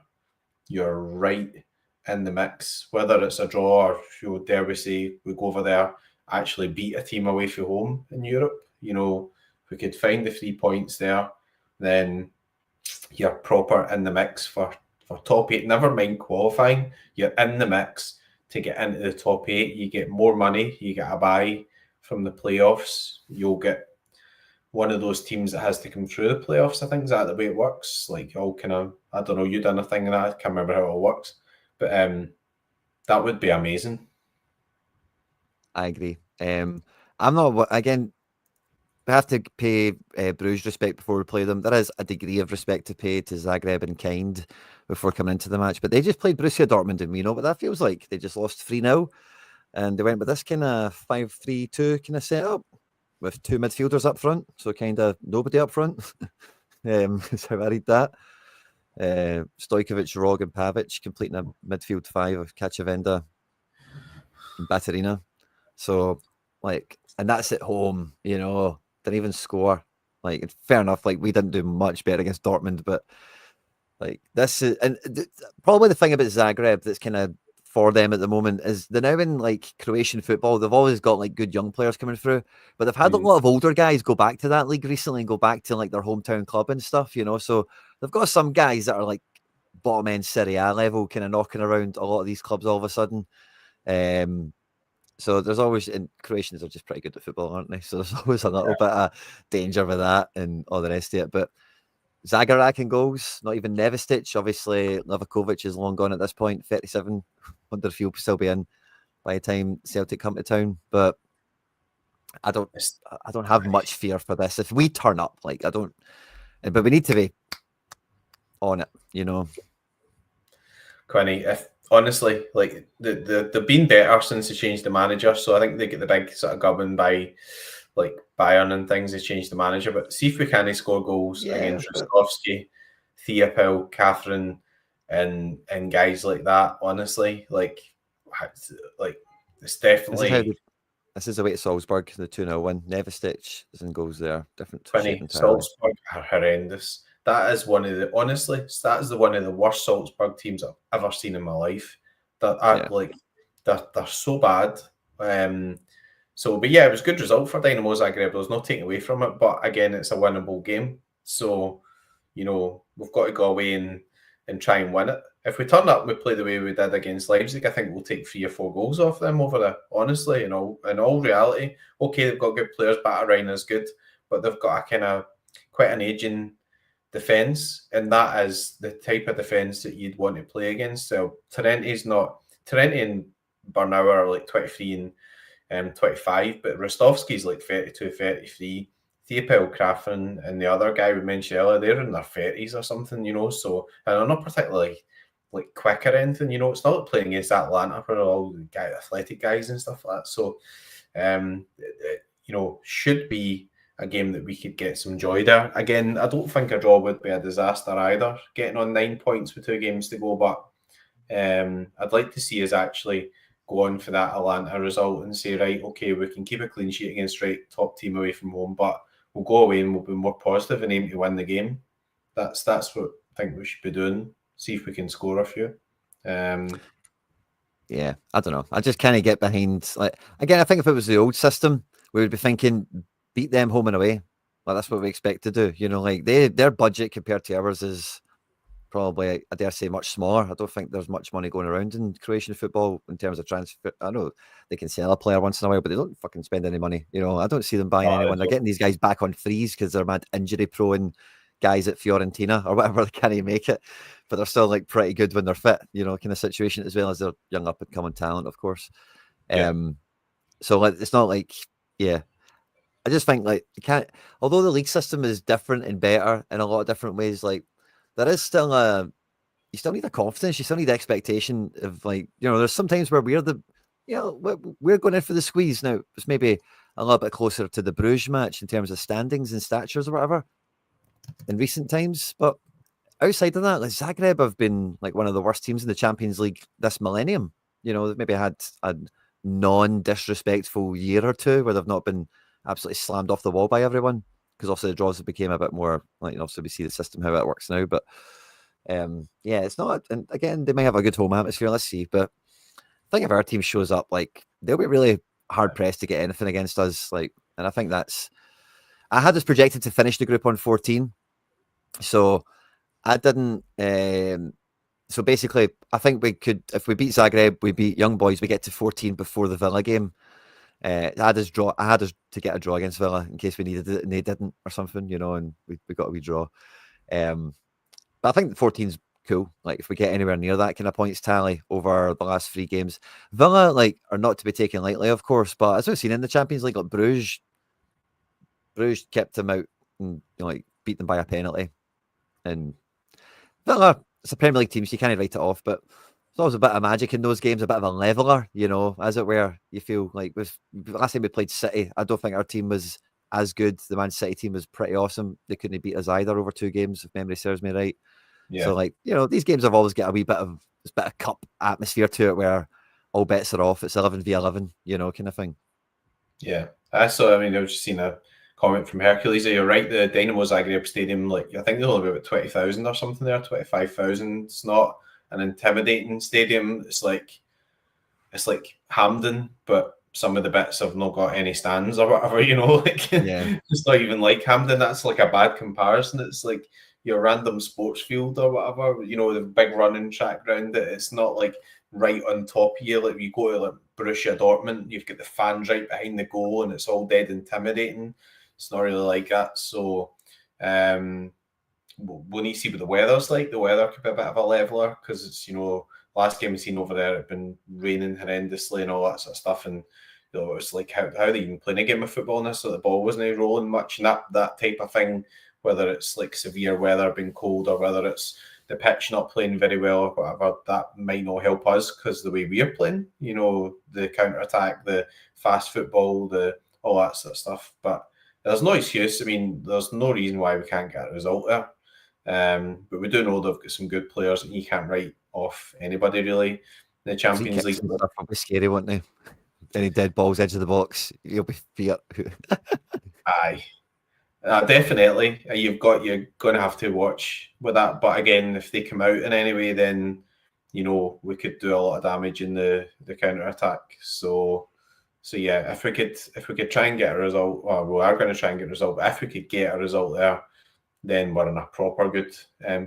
you're right in the mix, whether it's a draw or, dare we say, we go over there, actually beat a team away from home in Europe. You know, if we could find the 3 points there, then you're proper in the mix for top 8. Never mind qualifying, you're in the mix to get into the top 8. You get more money, you get a buy from the playoffs. You'll get one of those teams that has to come through the playoffs. I think is that the way it works. Like all kind of, I don't know, you done a thing in that, I can't remember how it all works. But that would be amazing. I agree. I'm not, again, we have to pay Bruges respect before we play them. There is a degree of respect to pay to Zagreb and Kind before coming into the match. But they just played Borussia Dortmund, and we know what that feels like. They just lost 3-0, and they went with this kind of 5-3-2 kind of setup with 2 midfielders up front. So kind of nobody up front. That's how I read that. Stojkovic, Rog, and Pavic completing a midfield 5 of Cachavenda and Baterina. So, like, and that's at home, you know, didn't even score. Like, fair enough, like, we didn't do much better against Dortmund, but, like, this is, and probably the thing about Zagreb that's kind of for them at the moment is they're now in, like, Croatian football. They've always got, like, good young players coming through, but they've had a lot of older guys go back to that league recently and go back to, like, their hometown club and stuff, you know, so they've got some guys that are, like, bottom end Serie A level, kind of knocking around a lot of these clubs all of a sudden. So there's always, and Croatians are just pretty good at football, aren't they? So there's always a little bit of danger with that and all the rest of it. But Zagorak in goals, not even Nevestic. Obviously, Livakovic is long gone at this point, 37. Wonder if he'll still be in by the time Celtic come to town. But I don't have much fear for this. If we turn up, like, I don't But we need to be on it, you know. Quinny, if honestly, like they've been better since they changed the manager. So I think they get the big sort of gubbing by like Bayern and things. They changed the manager, but see if we can score goals against Rostovsky, Theopil, Catherine, and guys like that. Honestly, like it's definitely. This is away at Salzburg, the 2-0 win. Nevestic is in goals there. Different shape entirely. Salzburg are horrendous. That is one of the one of the worst Salzburg teams I've ever seen in my life. They're so bad. But yeah, it was a good result for Dynamo Zagreb. There's no taking away from it. But again, it's a winnable game. So, you know, we've got to go away and try and win it. If we turn up and we play the way we did against Leipzig, I think we'll take 3 or 4 goals off them over there. Honestly, in all reality. Okay, they've got good players, Batterine is good, but they've got a kind of quite an aging defence, and that is the type of defence that you'd want to play against. So Tarente and Bernauer are like 23 and 25, but Rostovsky's like 32, 33. Theopil, Krafen, and the other guy we mentioned earlier, they're in their 30s or something, you know. So, and they're not particularly like quick or anything, you know. It's not like playing against Atlanta where all the athletic guys and stuff like that. So, you know, should be a game that we could get some joy there. Again, I don't think a draw would be a disaster either, getting on 9 points with 2 games to go, but I'd like to see us actually go on for that Atlanta result and say, right, okay, we can keep a clean sheet against top team away from home, but we'll go away and we'll be more positive and aim to win the game. That's what I think we should be doing. See if we can score a few. Yeah, I don't know. I just kind of get behind. Like again, I think if it was the old system, we would be thinking beat them home and away. Like that's what we expect to do. You know, like their budget compared to ours is probably, I dare say, much smaller. I don't think there's much money going around in Croatian football in terms of transfer. I know they can sell a player once in a while, but they don't fucking spend any money. You know, I don't see them buying anyone. They're getting these guys back on frees because they're mad injury prone guys at Fiorentina or whatever. They can't even make it, but they're still like pretty good when they're fit. You know, kind of situation, as well as their young up and coming talent, of course. So like, it's not like, I just think like you can't. Although the league system is different and better in a lot of different ways, like there is still you still need a confidence. You still need the expectation of like, you know, there's sometimes where we're going in for the squeeze. Now it's maybe a little bit closer to the Bruges match in terms of standings and statures or whatever in recent times. But outside of that, like Zagreb have been like one of the worst teams in the Champions League this millennium. You know, they've maybe had a non-disrespectful year or two where they've not been absolutely slammed off the wall by everyone, because obviously the draws have became a bit more like, obviously we see the system how it works now, but it's not. And again, they may have a good home atmosphere. Let's see. But I think if our team shows up, like they'll be really hard pressed to get anything against us. Like, and I think I had us projected to finish the group on 14, so I didn't. So basically, I think we could, if we beat Zagreb, we beat Young Boys, we get to 14 before the Villa game. I had us to get a draw against Villa in case we needed it, and they didn't or something, you know, and we got a wee draw. But I think 14's cool. Like if we get anywhere near that kind of points tally over the last 3 games, Villa like are not to be taken lightly, of course. But as we've seen in the Champions League, like Bruges kept them out and, you know, like beat them by a penalty. And Villa, it's a Premier League team, so you can't write it off. But there's always a bit of magic in those games, a bit of a leveler, you know, as it were. You feel like last time we played City, I don't think our team was as good. The Man City team was pretty awesome. They couldn't beat us either over 2 games, if memory serves me right. Yeah. So, like, you know, these games have always got a wee bit of cup atmosphere to it where all bets are off. It's 11v11, you know, kind of thing. Yeah. I was just seeing a comment from Hercules. You're right, the Dynamo Zagreb Stadium, like, I think there'll be about 20,000 or something there, 25,000. It's not an intimidating stadium. It's like Hampden, but some of the bits have not got any stands or whatever, you know, like it's not even like Hampden. That's like a bad comparison. It's like your random sports field or whatever, you know, the big running track around it. It's not like right on top of you. Like you go to like Borussia Dortmund, you've got the fans right behind the goal and it's all dead intimidating. It's not really like that. So we'll need to see what the weather's like. The weather could be a bit of a leveler because it's, you know, last game we've seen over there, it'd been raining horrendously and all that sort of stuff. And, you know, it's like how they even playing a game of football in this, so the ball wasn't rolling much. And that type of thing whether it's like severe weather, being cold, or whether it's the pitch not playing very well or whatever, that might not help us because the way we're playing, the counter-attack, the fast football, all that sort of stuff. But there's no excuse. I mean, there's no reason why we can't get a result there. But we do know they've got some good players, and you can't write off anybody really. The Champions League stuff will be scary, won't they? Any dead balls edge of the box, you'll be feared. Aye. Definitely. You're going to have to watch with that. But again, if they come out in any way, then we could do a lot of damage in the counter attack. So yeah, if we could try and get a result, or we are going to try and get a result. But if we could get a result there, then we're in a proper good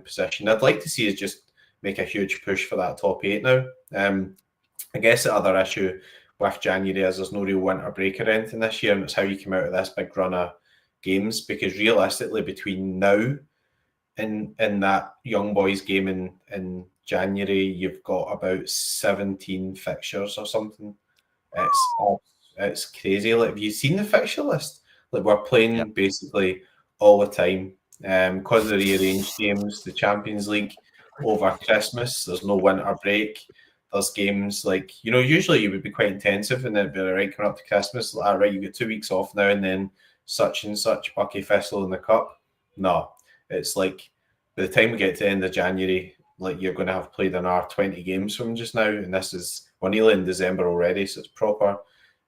position. I'd like to see us just make a huge push for that top 8 now. I guess the other issue with January is there's no real winter break or anything this year, and it's how you come out of this big run of games, because realistically between now and that young boys game in January, you've got about 17 fixtures or something. It's crazy. Like, have you seen the fixture list? Like, we're playing basically all the time because of the rearranged games, the Champions League over Christmas. There's no winter break. There's games like, usually you would be quite intensive and then be right coming up to Christmas, like, right, you get 2 weeks off now and then such and such Bucky Thistle in the cup. No, it's like by the time we get to the end of January, like, you're going to have played another 20 games from just now, and we're nearly in December already, so it's proper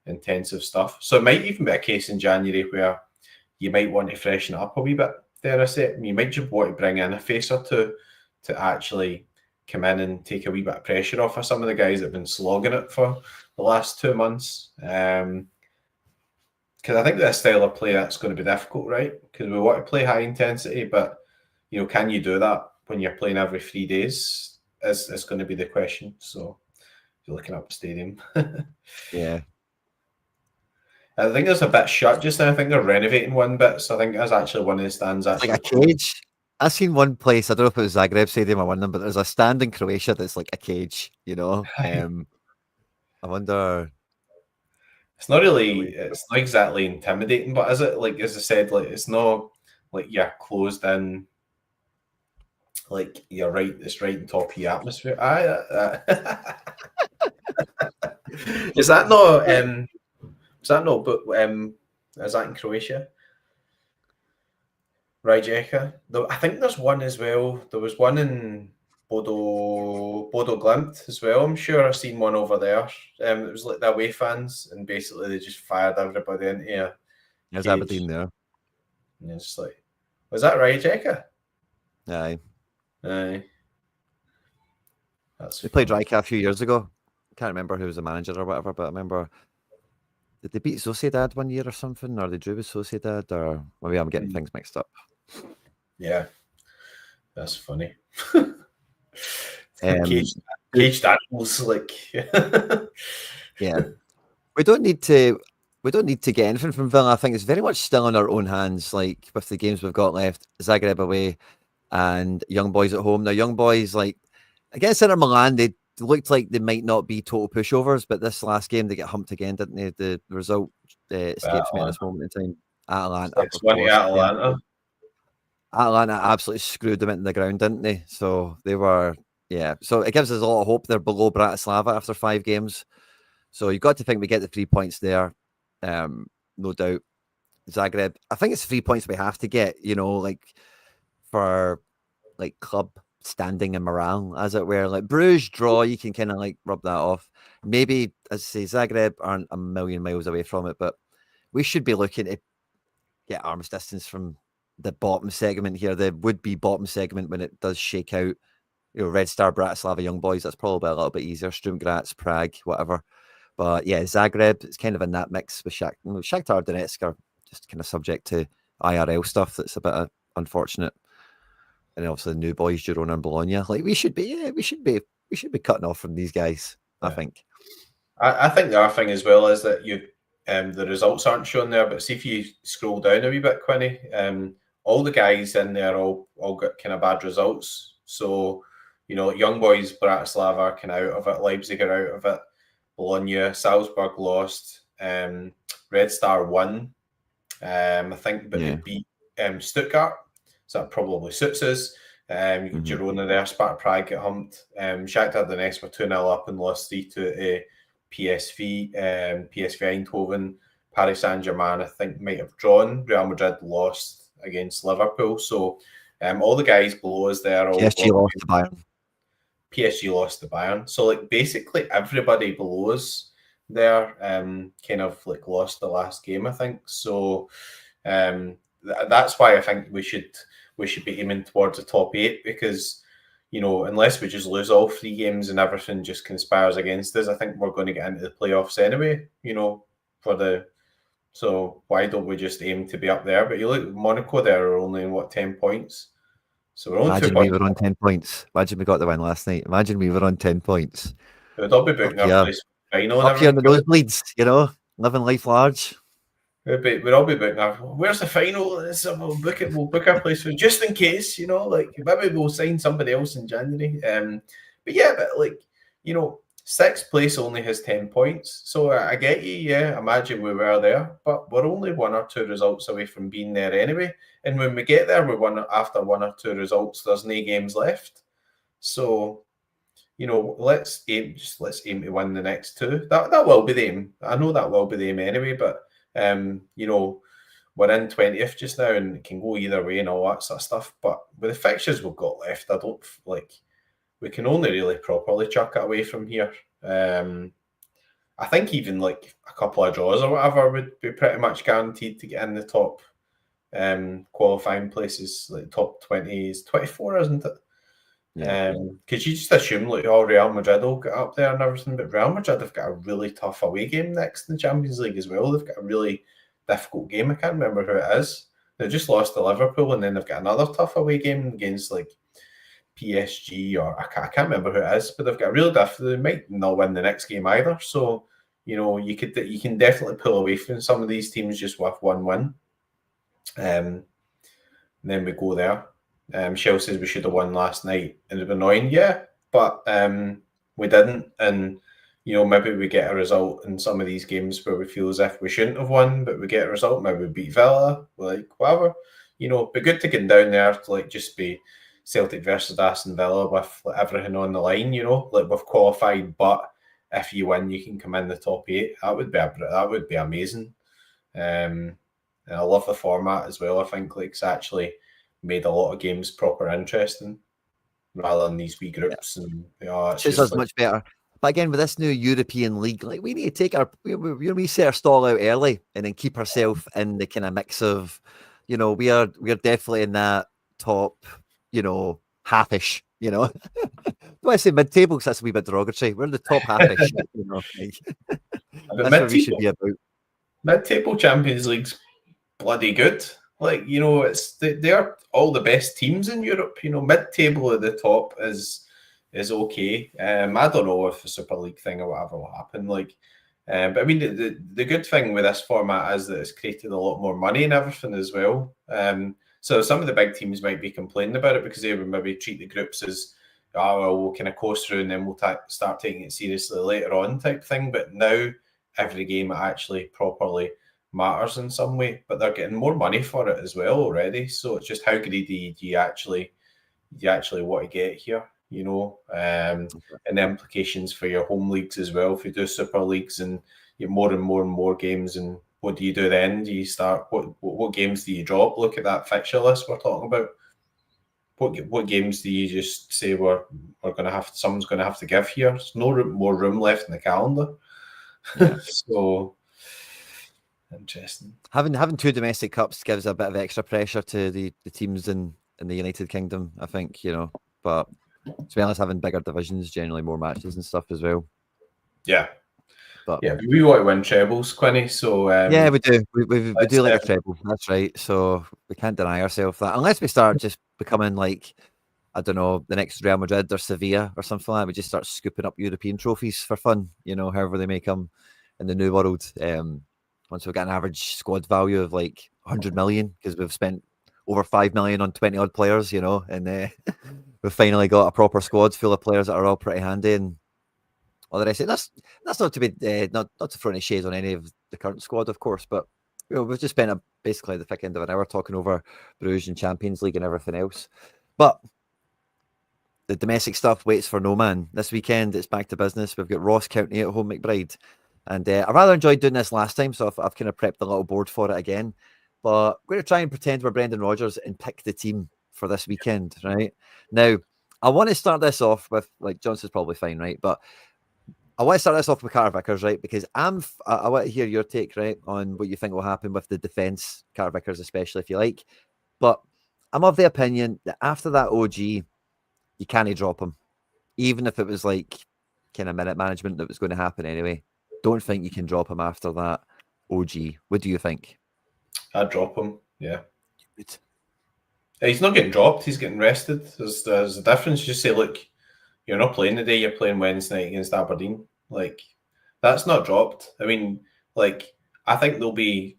intensive stuff. So it might even be a case in January where you might want to freshen it up a wee bit, dare I say. You might just want to bring in a face or two to actually come in and take a wee bit of pressure off of some of the guys that have been slogging it for the last 2 months. Because I think that style of play, that's going to be difficult, right? Because we want to play high intensity, but can you do that when you're playing every 3 days? Is going to be the question. So you're looking up the stadium. Yeah. I think there's a bit shut just now. I think they're renovating one bit, so I think that's actually one of the stands. Actually, like a cage. I've seen one place, I don't know if it was Zagreb Stadium or one of them, but there's a stand in Croatia that's like a cage, I wonder. It's not exactly intimidating, but is it, like, as I said, like, it's not like you're closed in, like it's right on top of your atmosphere. Is that not but is that in Croatia? Rijeka. I think there's one as well. There was one in Bodo Glimt as well. I'm sure I've seen one over there. It was like the away fans, and basically they just fired everybody into a There's cage. Aberdeen there. And it's just like, was that Rijeka? Aye. Aye. They played Rijeka a few years ago. Can't remember who was the manager or whatever, but I remember, did they beat Sociedad one year or something, or they drew with Sociedad, or maybe I'm getting things mixed up. Yeah, that's funny. Caged animals, like. Yeah, we don't need to get anything from Villa. I think it's very much still in our own hands, like with the games we've got left. Zagreb away and Young Boys at home. Now, Young Boys, like against Inter Milan, they looked like they might not be total pushovers, but this last game they get humped again, didn't they? The result escapes me at this moment in time. Atalanta. Atalanta absolutely screwed them into the ground, didn't they? So they were, so it gives us a lot of hope. They're below Bratislava after 5 games. So you've got to think we get the 3 points there. No doubt. Zagreb, I think it's 3 points we have to get, like for like club standing and morale, as it were. Like Bruges draw, you can kind of like rub that off. Maybe, as I say, Zagreb aren't a million miles away from it, but we should be looking to get arm's distance from the bottom segment here, the would-be bottom segment when it does shake out. Red Star, Bratislava, Young Boys, that's probably a little bit easier. Sturm Graz, Prague, whatever. But yeah, Zagreb, it's kind of in that mix with Shakhtar Donetsk are just kind of subject to IRL stuff that's a bit unfortunate. And obviously the new boys, Girona and Bologna. Like we should be cutting off from these guys, I think. I think the other thing as well is that the results aren't shown there, but see if you scroll down a wee bit, Quinny, all the guys in there all got kind of bad results. So, Young Boys, Bratislava are kind of out of it, Leipzig are out of it, Bologna, Salzburg lost, Red Star won, I think, but they beat Stuttgart. so that probably suits us. You got Girona there, Sparta Prague get humped. Shakhtar Donetsk were 2-0 up and lost 3-2 to PSV. PSV Eindhoven, Paris Saint-Germain, I think, might have drawn. Real Madrid lost against Liverpool. So all the guys below us there. PSG lost to Bayern. PSG lost to Bayern. So like basically everybody below us there kind of like lost the last game, I think. So that's why I think we should be aiming towards the top 8, because unless we just lose all 3 games and everything just conspires against us, I think we're going to get into the playoffs anyway. So why don't we just aim to be up there? But you look, Monaco there are only in 10 points. So we're only Imagine 2 points. We were on 10 points. Imagine we got the win last night. Imagine we were on 10 points. We'd all be booking our place final. Up here in the nosebleeds, living life large. We'd all be booking our, where's the final? We'll book our place for just in case, maybe we'll sign somebody else in January. But 6th place only has 10 points. So I get you, yeah, imagine we were there, but we're only 1 or 2 results away from being there anyway. And when we get there, after 1 or 2 results, there's no games left. So, let's aim to win the next 2. That will be the aim. I know that will be the aim anyway, but we're in 20th just now and it can go either way and all that sort of stuff. But with the fixtures we've got left, we can only really properly chuck it away from here. I think even like a couple of draws or whatever would be pretty much guaranteed to get in the top qualifying places, like top 20 is 24, isn't it? Yeah. Because you just assume Real Madrid will get up there and everything, but Real Madrid have got a really tough away game next in the Champions League as well. They've got a really difficult game. I can't remember who it is. They just lost to Liverpool, and then they've got another tough away game against like PSG or I can't remember who it is, but they've got a real difficult. They might not win the next game either. So you can definitely pull away from some of these teams just with 1 win. And then we go there. Shell says we should have won last night, and it'd be annoying, yeah, but we didn't. And maybe we get a result in some of these games where we feel as if we shouldn't have won, but we get a result. Maybe we beat Villa, whatever. Be good to get down there to just be Celtic versus Aston Villa with everything on the line. We've qualified, but if you win, you can come in the top 8. That would be amazing. And I love the format as well. I think it's actually made a lot of games proper interesting rather than these wee groups. And it's just much better. But again, with this new European league, we need to take we set our stall out early and then keep ourselves in the kind of mix of, we are definitely in that top, halfish. Do I say mid-table? Because that's a wee bit derogatory. We're in the top halfish. That's what we should be about. Mid-table Champions League's bloody good. They are all the best teams in Europe. Mid-table at the top is okay. I don't know if the Super League thing or whatever will happen. But I mean, the good thing with this format is that it's created a lot more money and everything as well. So some of the big teams might be complaining about it because they would maybe treat the groups as, we'll kind of coast through and then we'll start taking it seriously later on type thing. But now every game actually properly matters in some way, but they're getting more money for it as well already. So it's just how greedy do you actually want to get here, and the implications for your home leagues as well. If you do Super Leagues and you have more and more and more games, and what do you do then? Do you start what games do you drop? Look at that fixture list we're talking about. What games do you just say we're going to have? Someone's going to have to give here. There's no more room left in the calendar. Yeah. So. Interesting. Having 2 domestic cups gives a bit of extra pressure to the teams in the United Kingdom, I think, but as well as having bigger divisions, generally more matches and stuff as well. Yeah. But yeah, we want to win trebles, Quinny. So yeah, we do. We do like a treble. That's right. So we can't deny ourselves that unless we start just becoming like, I don't know, the next Real Madrid or Sevilla or something like that. We just start scooping up European trophies for fun, however they may come in the new world. Once we've got an average squad value of like 100 million, because we've spent over 5 million on 20 odd players, and we've finally got a proper squad full of players that are all pretty handy. And all the rest of it, that's not to be not to throw any shades on any of the current squad, of course, but we've just spent basically the thick end of an hour talking over Bruges and Champions League and everything else. But the domestic stuff waits for no man. This weekend, it's back to business. We've got Ross County at home, McBride. And I rather enjoyed doing this last time, so I've kind of prepped a little board for it again. But I'm going to try and pretend we're Brendan Rodgers and pick the team for this weekend, right? Now, I want to start this off with, like, Johnson's probably fine, right? But I want to start this off with Carter Vickers, right? Because I want to hear your take, right, on what you think will happen with the defence, Carter Vickers especially, if you like. But I'm of the opinion that after that OG, you can't drop him. Even if it was like kind of minute management that was going to happen anyway. Don't think you can drop him after that OG. What do you think? I'd drop him, yeah. He's not getting dropped, he's getting rested. There's a difference. Just say, look, you're not playing today, you're playing Wednesday night against Aberdeen. Like, that's not dropped. I mean, like, I think there'll be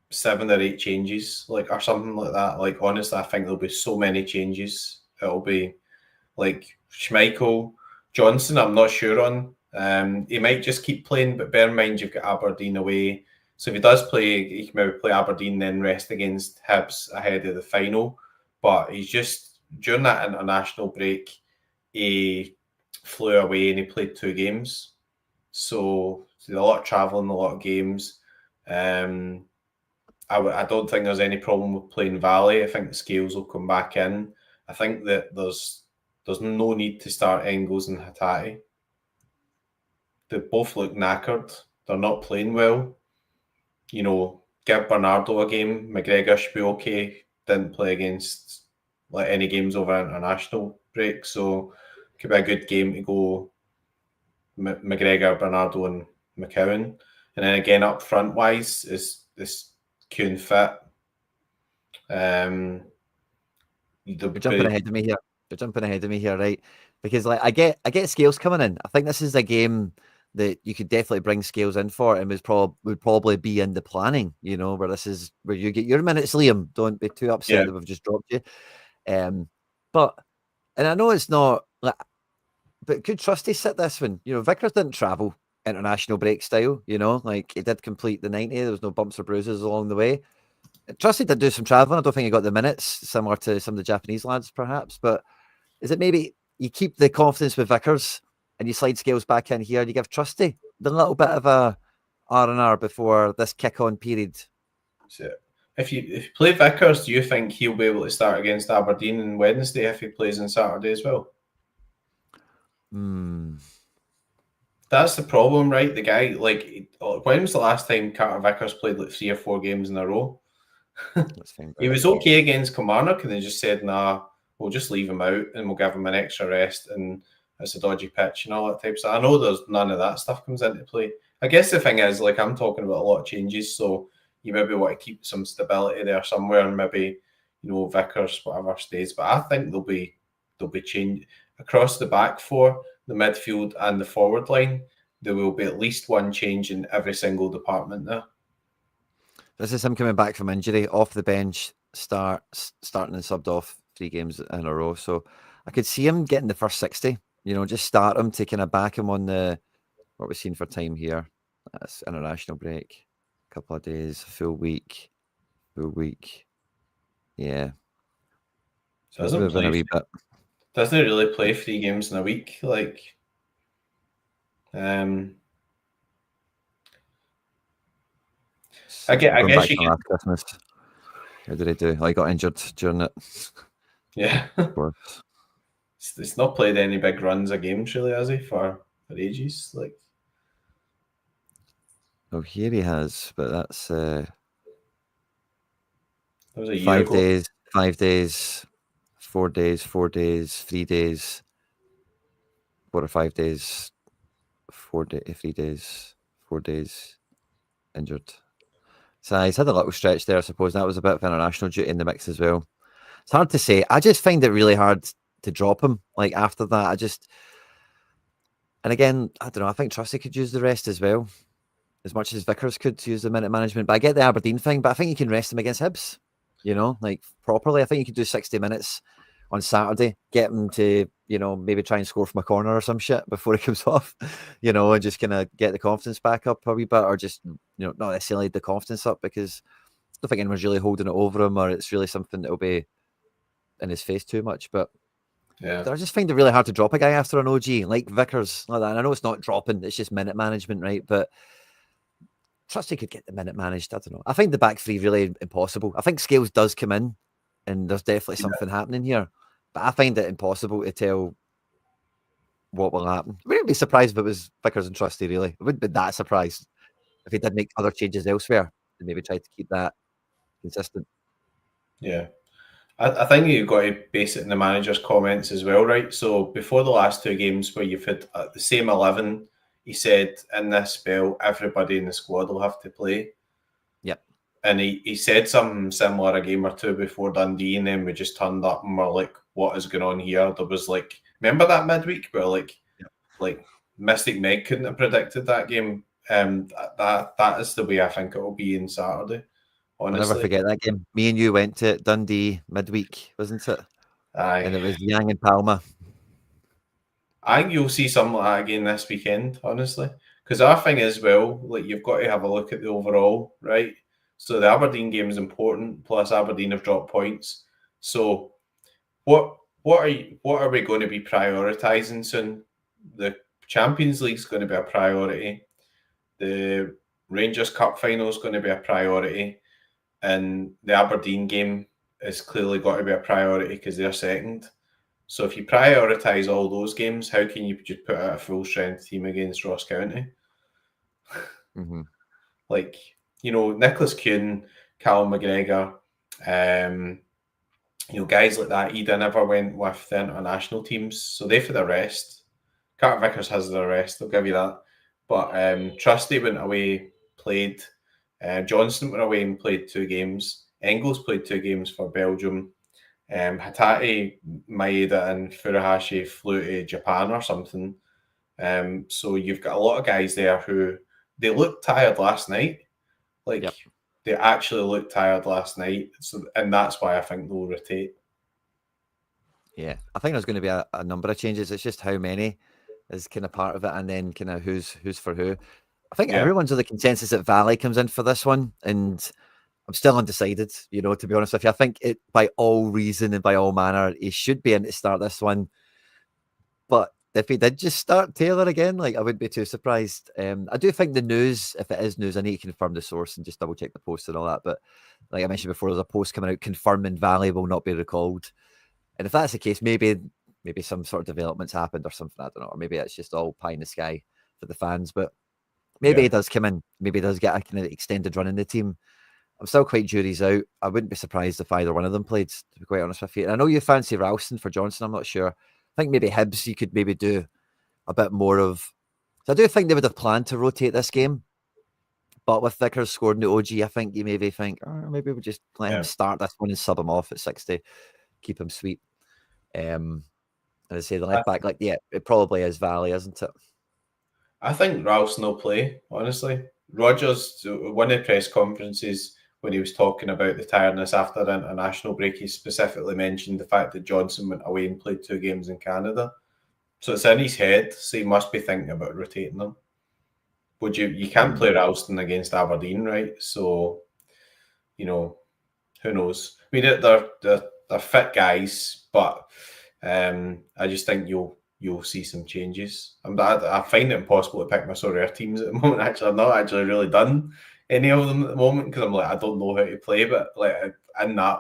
7 or 8 changes, like, or something like that. Like, honestly, I think there'll be so many changes. It'll be like Schmeichel, Johnson, I'm not sure on. He might just keep playing, but bear in mind you've got Aberdeen away. So if he does play, he can maybe play Aberdeen, then rest against Hibs ahead of the final. But he's just, during that international break, he flew away and he played 2 games. So a lot of travelling, a lot of games. I don't think there's any problem with playing Valley. I think the scales will come back in. I think that there's no need to start Engels and Hatate. They both look knackered. They're not playing well. You know, give Bernardo a game. McGregor should be okay. Didn't play against like any games over international break, so it could be a good game to go McGregor, Bernardo and McCowan. And then again, up front wise, is Kuhn fit? You're jumping ahead of me here. You're jumping ahead of me here, right? Because like I get Scales coming in. I think this is a game that you could definitely bring Scales in for, and would probably be in the planning. You know, where you get your minutes, Liam. Don't be too upset that we've just dropped you. But I know it's not like, but could Trusty sit this one? You know, Vickers didn't travel international break style. You know, like he did complete the 90. There was no bumps or bruises along the way. Trusty did do some travelling. I don't think he got the minutes, similar to some of the Japanese lads, perhaps. But is it maybe you keep the confidence with Vickers and you slide Scales back in here and you give Trusty the little bit of a R&R before this kick-on period? So if you play Vickers, do you think he'll be able to start against Aberdeen on Wednesday if he plays on Saturday as well? That's the problem, right? The guy, like, when was the last time Carter Vickers played like 3 or 4 games in a row? He was okay against Kilmarnock, and they just said, nah, we'll just leave him out and we'll give him an extra rest, and it's a dodgy pitch and all that type of stuff. I know there's none of that stuff comes into play. I guess the thing is, like, I'm talking about a lot of changes, so you maybe want to keep some stability there somewhere, and maybe, you know, Vickers, whatever stays. But I think there'll be change across the back 4, the midfield and the forward line. There will be at least one change in every single department there. This is him coming back from injury, off the bench, starting and subbed off 3 games in a row. So I could see him getting the first 60, you know, just start him to kind of back him on the, what we're seeing for time here. That's international break, a couple of days, full week. Yeah. So doesn't he really play 3 games in a week? Like, I guess you last Christmas. How did he do? I got injured during it. Yeah. Of course. He's not played any big runs of games, really, has he, for ages? Like, oh, here he has, but that's that was a year 5 ago. days, 5 days, 4 days, 4 days, 3 days, 4 or 5 days, 3 days, 4 days, injured. So he's had a little stretch there, I suppose. That was a bit of international duty in the mix as well. It's hard to say. I just find it really hard to drop him. Like, after that, and again, I don't know, I think Trusty could use the rest as well, as much as Vickers could use the minute management. But I get the Aberdeen thing, but I think you can rest him against Hibs, you know, like, properly. I think you could do 60 minutes on Saturday, get him to, you know, maybe try and score from a corner or some shit before he comes off, you know, and just kind of get the confidence back up a wee bit, or just, you know, not necessarily the confidence up, because don't think anyone's really holding it over him, or it's really something that'll be in his face too much. But yeah, I just find it really hard to drop a guy after an OG like Vickers like that. And I know it's not dropping; it's just minute management, right? But trust he could get the minute managed. I don't know. I find the back three really impossible. I think Scales does come in, and there's definitely something happening here. But I find it impossible to tell what will happen. I wouldn't be surprised if it was Vickers and Trusty, really. I wouldn't be that surprised if he did make other changes elsewhere and maybe try to keep that consistent. yeah. I think you've got to base it in the manager's comments as well, right? So before the last two games where you've had the same 11, he said in this spell, everybody in the squad will have to play. Yep. And he said something similar a game or two before Dundee, and then we just turned up and we're like, what is going on here? There was like, remember that midweek where like Mystic Meg couldn't have predicted that game? That is the way I think it will be on Saturday. Honestly. I'll never forget that game. Me and you went to Dundee midweek, wasn't it? Aye. And it was Yang and Palma. I think you'll see something like that again this weekend, honestly. Because our thing is, well, like you've got to have a look at the overall, right? So the Aberdeen game is important, plus Aberdeen have dropped points. So what are we going to be prioritising soon? The Champions League is going to be a priority. The Rangers Cup final is going to be a priority. And the Aberdeen game is clearly got to be a priority because they're second. So if you prioritise all those games, how can you just put out a full strength team against Ross County? Mm-hmm. Like, you know, Nicholas Kuhn, Callum McGregor, you know, guys like that. Ida never went with the international teams, so they've had a rest. Carter Vickers has the rest, I'll give you that. But Trusty went away, played. Johnston went away and played 2 games. Engels played 2 games for Belgium. Hatati, Maeda and Furuhashi flew to Japan or something. So you've got a lot of guys there who, they looked tired last night. Like, yep. They actually looked tired last night. So, and that's why I think they'll rotate. Yeah, I think there's going to be a number of changes. It's just how many is kind of part of it, and then kind of who's for who. I think everyone's of the consensus that Valley comes in for this one, and I'm still undecided, you know, to be honest with you. I think it, by all reason and by all manner, he should be in to start this one. But if he did just start Taylor again, like, I wouldn't be too surprised. I do think the news, if it is news, I need to confirm the source and just double check the post and all that. But like I mentioned before, there's a post coming out confirming Valley will not be recalled. And if that's the case, maybe some sort of developments happened or something, I don't know. Or maybe it's just all pie in the sky for the fans. But maybe he does come in. Maybe he does get a kind of extended run in the team. I'm still quite jury's out. I wouldn't be surprised if either one of them played, to be quite honest with you. And I know you fancy Ralston for Johnson. I'm not sure. I think maybe Hibs, you could maybe do a bit more of. So I do think they would have planned to rotate this game. But with Vickers scoring the OG, I think you maybe think, oh, maybe we'll just let him start this one and sub him off at 60. Keep him sweet. And I say the left back, like, yeah, it probably is Valley, isn't it? I think Ralston will play, honestly. Rodgers, one of the press conferences, when he was talking about the tiredness after the international break, he specifically mentioned the fact that Johnson went away and played 2 games in Canada. So it's in his head, so he must be thinking about rotating them. Would you can't play Ralston against Aberdeen, right? So, you know, who knows? I mean, they're fit guys, but I just think you'll see some changes. I find it impossible to pick my Sorare teams at the moment. Actually, I've not actually really done any of them at the moment because I'm like, I don't know how to play. But like in that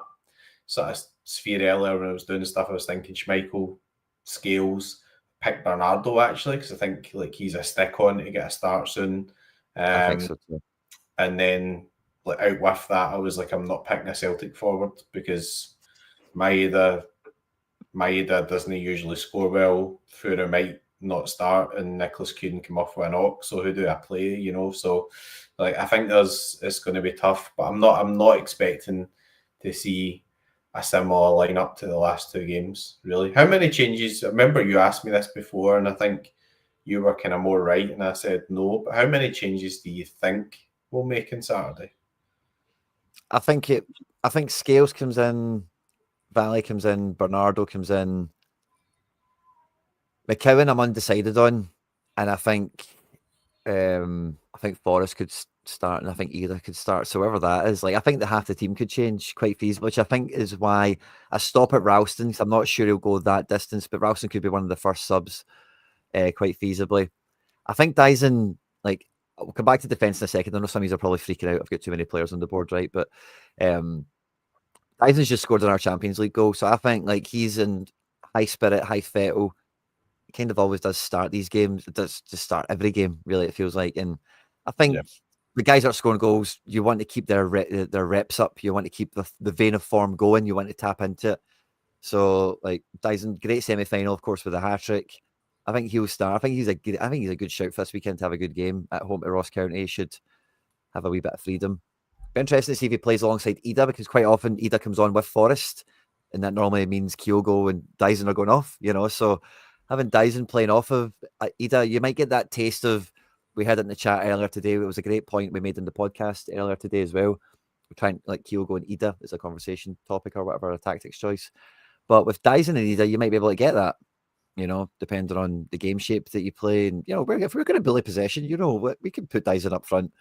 sort of sphere earlier when I was doing stuff, I was thinking Schmeichel, Scales, pick Bernardo actually because I think like he's a stick on to get a start soon. I think so too. And then like out with that, I was like, I'm not picking a Celtic forward because Maeda doesn't usually score well. Fura might not start, and Nicholas Kuhn come off with a knock. So who do I play? You know, so like I think it's going to be tough, but I'm not expecting to see a similar lineup to the last 2 games. Really, how many changes? I remember you asked me this before, and I think you were kind of more right, and I said no. But how many changes do you think we'll make on Saturday? I think Scales comes in. Valley comes in, Bernardo comes in, McCowan I'm undecided on, and I think Forrest could start, and I think either could start. So whoever that is, like I think the half the team could change quite feasibly, which I think is why I stop at Ralston, because I'm not sure he'll go that distance, but Ralston could be one of the first subs quite feasibly. I think Dyson, like, we'll come back to defence in a second. I know some of you are probably freaking out. I've got too many players on the board, right? But Dyson's just scored in our Champions League goal. So I think like he's in high spirit, high fettle. He kind of always does start these games. It does just start every game, really, it feels like. And I think the guys that are scoring goals, you want to keep their reps up. You want to keep the vein of form going. You want to tap into it. So like Dyson, great semi-final, of course, with a hat-trick. I think he'll start. I think he's a good shout for this weekend to have a good game at home to Ross County. He should have a wee bit of freedom. Be interesting to see if he plays alongside Ida, because quite often Ida comes on with Forrest, and that normally means Kyogo and Dyson are going off, So having Dyson playing off of Ida, you might get that taste of, we had it in the chat earlier today. It was a great point we made in the podcast earlier today as well. We're trying like Kyogo and Ida as a conversation topic or whatever, a tactics choice. But with Dyson and Ida, you might be able to get that, depending on the game shape that you play. And, if we're going to bully possession, we can put Dyson up front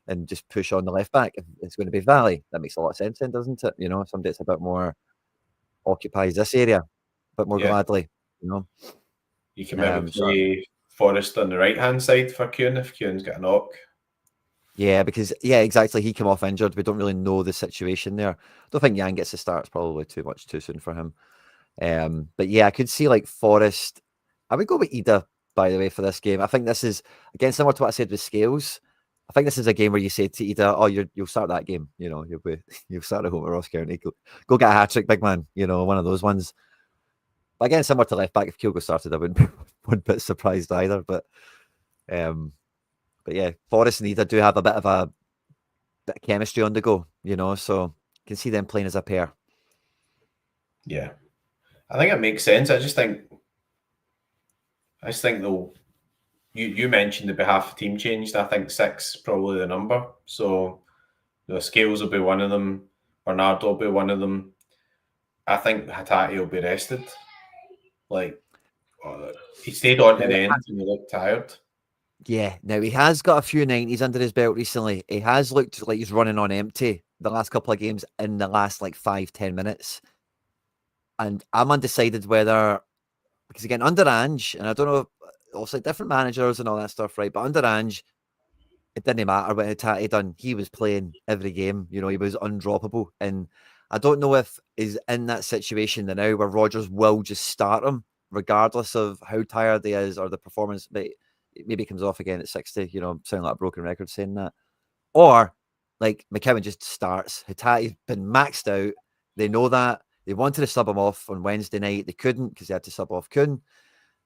and just push on the left back. If it's going to be Valley, that makes a lot of sense then, doesn't it? Somebody that's a bit more occupies this area, a bit more gladly, You can maybe play Forrest on the right-hand side for Kuhn if Kuhn's got a knock. Yeah, because, exactly. He came off injured. We don't really know the situation there. I don't think Yang gets a start. It's probably too soon for him. But yeah, I could see like Forrest. I would go with Ida, by the way, for this game. I think this is, again, similar to what I said with Scales. I think this is a game where you say to Ida, "Oh, you'll start that game. You'll start at home at Ross County. Go get a hat trick, big man. One of those ones." But again, similar to left back, if Kyogo started, I wouldn't be one bit surprised either. But yeah, Forrest and Ida do have a bit of chemistry on the go. So you can see them playing as a pair. Yeah, I think it makes sense. I just think though. You mentioned the behalf team changed. I think 6 probably the number. So the Scales will be one of them. Bernardo will be one of them. I think Hatate will be rested. He stayed on to the end and he looked tired. Yeah, now he has got a few 90s under his belt recently. He has looked like he's running on empty the last couple of games in the last 5-10 minutes. And I'm undecided whether, because again, under Ange, and I don't know, also different managers and all that stuff, right? But under Ange, it didn't matter what Hatate done. He was playing every game. He was undroppable. And I don't know if he's in that situation now where Rodgers will just start him, regardless of how tired he is or the performance. Maybe comes off again at 60. I'm sounding like a broken record saying that. Or McKeown just starts. Hatate's been maxed out. They know that. They wanted to sub him off on Wednesday night. They couldn't because they had to sub off Kuhn.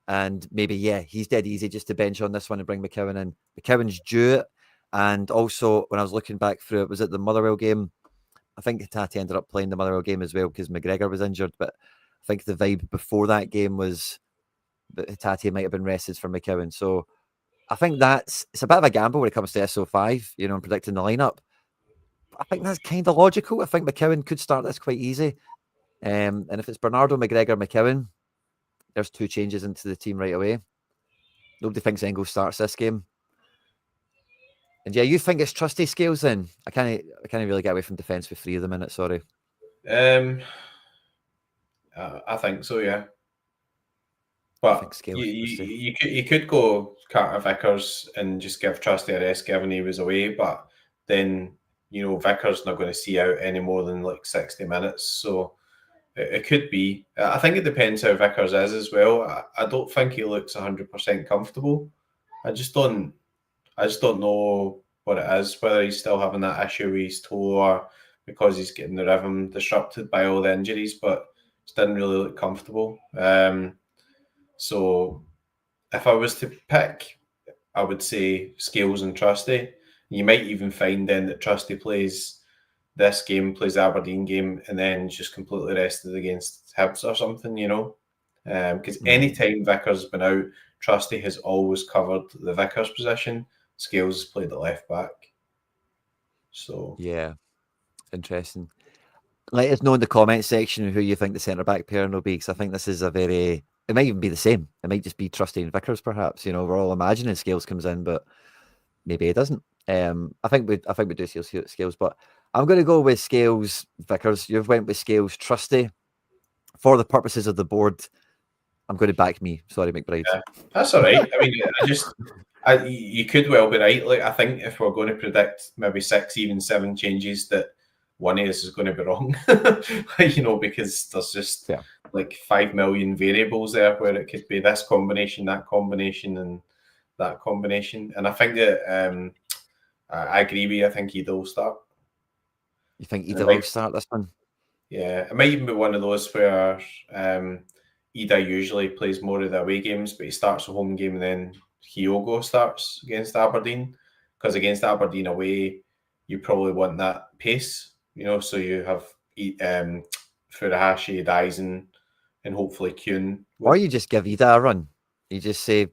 And maybe, he's dead easy just to bench on this one and bring McKeown in. McKeown's due it. And also, when I was looking back through it, was it the Motherwell game? I think Hatate ended up playing the Motherwell game as well because McGregor was injured. But I think the vibe before that game was that Hatate might have been rested for McKeown. So I think it's a bit of a gamble when it comes to SO5, and predicting the lineup. I think that's kind of logical. I think McKeown could start this quite easy. And if it's Bernardo, McGregor, McKeown, there's 2 changes into the team right away. Nobody thinks Engel starts this game. And you think it's trusty Scales then? I can't really get away from defence with 3 of them in it, sorry. I think so, yeah. But you could go Carter Vickers and just give Trusty a rest given he was away, but then, Vickers not going to see out any more than 60 minutes. So it could be. I think it depends how Vickers is as well. I don't think he looks 100% comfortable. I just don't know what it is, whether he's still having that issue with his toe or because he's getting the rhythm disrupted by all the injuries, but just didn't really look comfortable. So if I was to pick, I would say Scales and Trusty. You might even find then that Trusty plays this game, plays the Aberdeen game, and then just completely rested against Hibs or something, Because any time Vickers has been out, Trusty has always covered the Vickers position. Scales has played at left back. So yeah, interesting. Let us know in the comment section who you think the centre back pairing will be, because I think this is it might even be the same. It might just be Trusty and Vickers, perhaps. We're all imagining Scales comes in, but maybe he doesn't. I think we do Scales, but I'm going to go with Scales. Vickers, you've went with Scales. Trusty, for the purposes of the board, I'm going to back me. Sorry, McBride. Yeah, that's all right. I mean, you could well be right. Like, I think if we're going to predict maybe 6, even 7 changes, that one of us is going to be wrong. Because there's just like 5 million variables there where it could be this combination, that combination, and that combination. And I think that I agree with you. I think Ida will start. You think Ida will start this one? Yeah, it might even be one of those where Ida usually plays more of the away games, but he starts a home game and then Kyogo starts against Aberdeen, because against Aberdeen away, you probably want that pace, so you have Furuhashi, Dyson, and hopefully Kuhn. Or you just give Ida a run. You just say,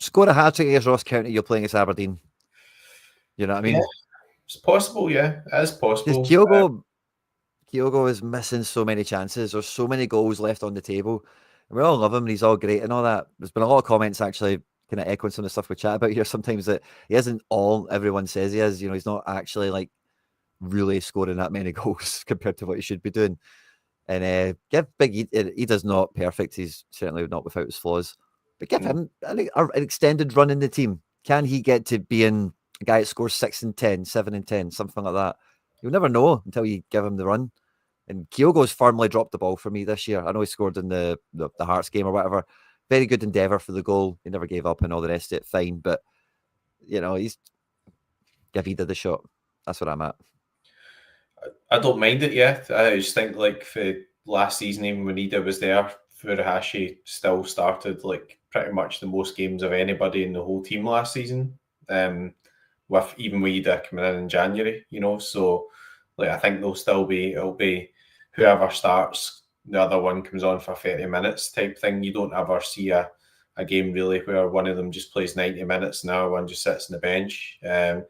score a hat-trick against Ross County, you're playing against Aberdeen. You know what I mean? Yeah, it's possible, yeah. It is possible. Kyogo is missing so many chances. There's so many goals left on the table. And we all love him and he's all great and all that. There's been a lot of comments actually kind of echoing some of the stuff we chat about here sometimes, that he isn't all everyone says he is. He's not actually like really scoring that many goals compared to what he should be doing. And give Big Ida's not perfect. He's certainly not without his flaws. But give him an extended run in the team. Can he get to being a guy that scores 6 and 10, 7 and 10, something like that? You'll never know until you give him the run. And Kyogo's firmly dropped the ball for me this year. I know he scored in the Hearts game or whatever. Very good endeavour for the goal. He never gave up and all the rest of it. Fine. But, he's give Ida the shot. That's what I'm at. I don't mind it yet. I just think like for last season, even when Ida was there, Furuhashi still started like pretty much the most games of anybody in the whole team last season. With Ida coming in January, so like I think it'll be whoever starts, the other one comes on for 30 minutes type thing. You don't ever see a game really where one of them just plays 90 minutes and the other one just sits on the bench. And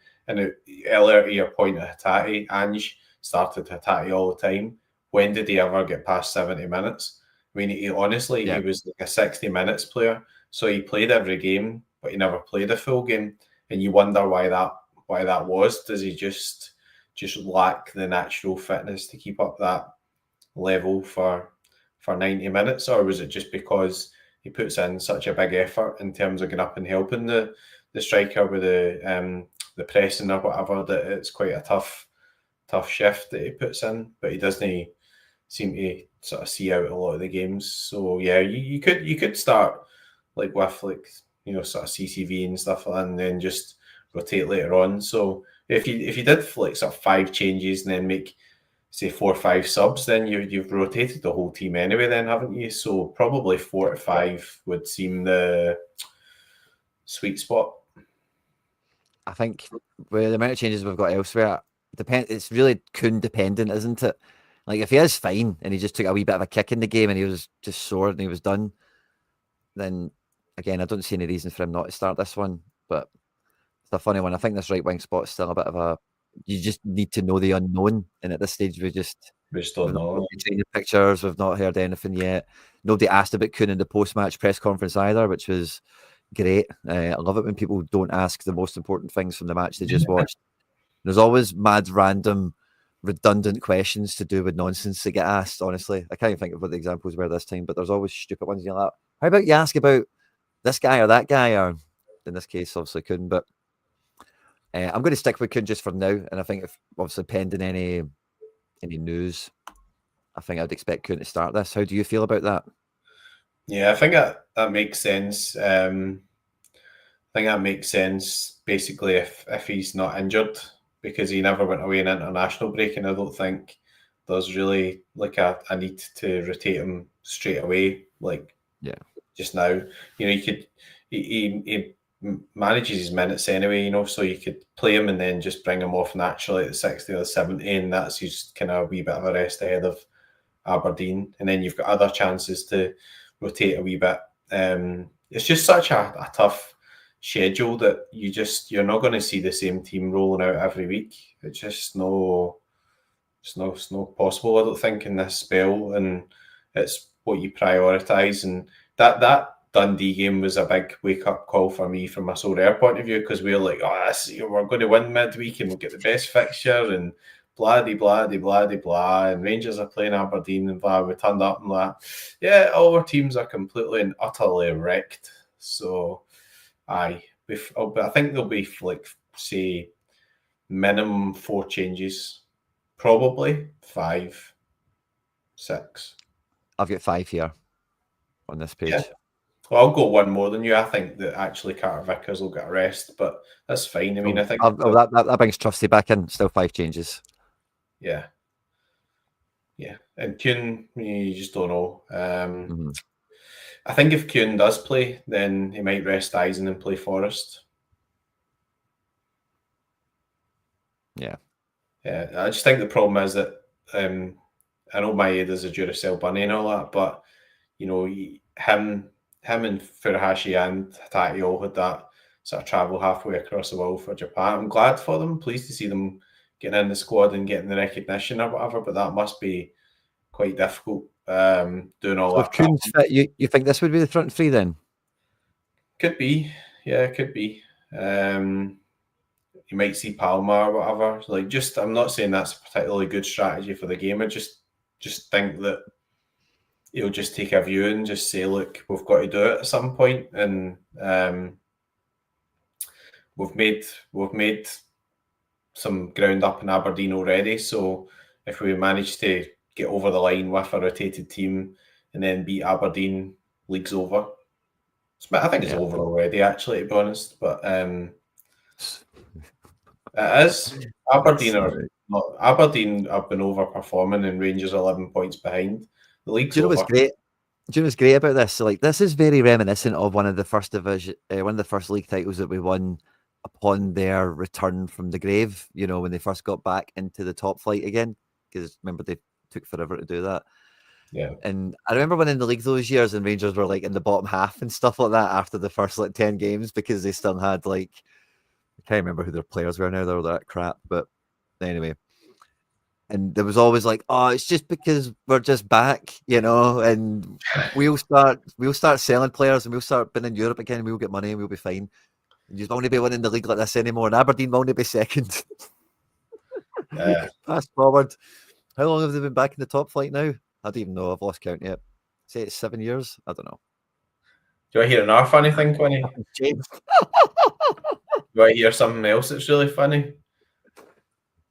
earlier to your point of Hatate, Ange started Hatate all the time. When did he ever get past 70 minutes? I mean, he was like a 60 minutes player. So he played every game, but he never played a full game. And you wonder why that was. Does he just lack the natural fitness to keep up that level for 90 minutes? Or was it just because he puts in such a big effort in terms of getting up and helping the striker with the pressing or whatever, that it's quite a tough shift that he puts in, but he doesn't seem to sort of see out a lot of the games. So yeah, you could start like with sort of CCV and stuff like that, and then just rotate later on. So if you did like sort of 5 changes and then make say 4 or 5 subs, then you've rotated the whole team anyway, then haven't you? So probably 4 to 5 would seem the sweet spot. I think with the amount of changes we've got elsewhere, it's really Kuhn dependent, isn't it? Like if he is fine and he just took a wee bit of a kick in the game and he was just sore and he was done, then again I don't see any reason for him not to start this one. But it's a funny one. I think this right wing spot is still a bit of you just need to know the unknown, and at this stage we just don't know. Training pictures, we've not heard anything yet. Nobody asked about Kuhn in the post-match press conference either, which was great. I love it when people don't ask the most important things from the match they just watched. There's always mad, random, redundant questions to do with nonsense that get asked, honestly. I can't even think of what the examples were this time, but there's always stupid ones. You're like, how about you ask about this guy or that guy? Or in this case, obviously Kuhn. But I'm going to stick with Kuhn just for now. And I think if obviously pending any news, I think I'd expect Kuhn to start this. How do you feel about that? Yeah, I think that makes sense. I think that makes sense basically if he's not injured, because he never went away in international break, and I don't think there's really like a need to rotate him straight away. Like just now, he manages his minutes anyway, so you could play him and then just bring him off naturally at the 60 or 70, and that's just kind of a wee bit of a rest ahead of Aberdeen, and then you've got other chances to rotate a wee bit. It's just such a tough schedule that you're not going to see the same team rolling out every week. It's just it's not possible, I don't think, in this spell, and it's what you prioritise, and that Dundee game was a big wake-up call for me from a Sorare point of view, because we were like, we're going to win midweek and we'll get the best fixture and blah, and Rangers are playing Aberdeen and blah. We turned up and all our teams are completely and utterly wrecked. So, I think there'll be, like, say, minimum 4 changes, probably 5, 6. I've got 5 here on this page. Yeah. Well, I'll go one more than you. I think that actually Carter Vickers will get a rest, but that's fine. I mean, I think that brings Trusty back in. Still 5 changes. Yeah. And Kuhn, you just don't know. I think if Kuhn does play, then he might rest Eisen and play Forrest. Yeah. I just think the problem is that I know Maeda's a Duracell bunny and all that, but him and Furuhashi and Hatati all had that sort of travel halfway across the world for Japan. I'm glad for them. Pleased to see them getting in the squad and getting the recognition or whatever, but that must be quite difficult doing all that. If Kuhn's fit, you think this would be the front three then? Could be. Yeah, it could be. You might see Palma or whatever. I'm not saying that's a particularly good strategy for the game. I just think that he'll just take a view and just say, look, we've got to do it at some point, and we've made some ground up in Aberdeen already. So if we manage to get over the line with a rotated team and then beat Aberdeen, league's over. I think it's over already, actually, to be honest. But it is. Aberdeen have been overperforming and Rangers are 11 points behind. The league's over. Great? Do you know what's great about this? So, this is very reminiscent of one of the first league titles that we won upon their return from the grave. When they first got back into the top flight again, because remember they took forever to do that. Yeah. And I remember winning the league those years, and Rangers were in the bottom half and stuff like that after the first 10 games, because they still had I can't remember who their players were now. They were that crap, but anyway. And there was always it's just because we're just back, and we'll start selling players and we'll start being in Europe again and we'll get money and we'll be fine. You don't want to be winning the league like this anymore. And Aberdeen won't be second. Fast forward. How long have they been back in the top flight now? I don't even know. I've lost count yet. Say it's 7 years. I don't know. Do I hear another funny thing, Quinny? James. Do I hear something else that's really funny?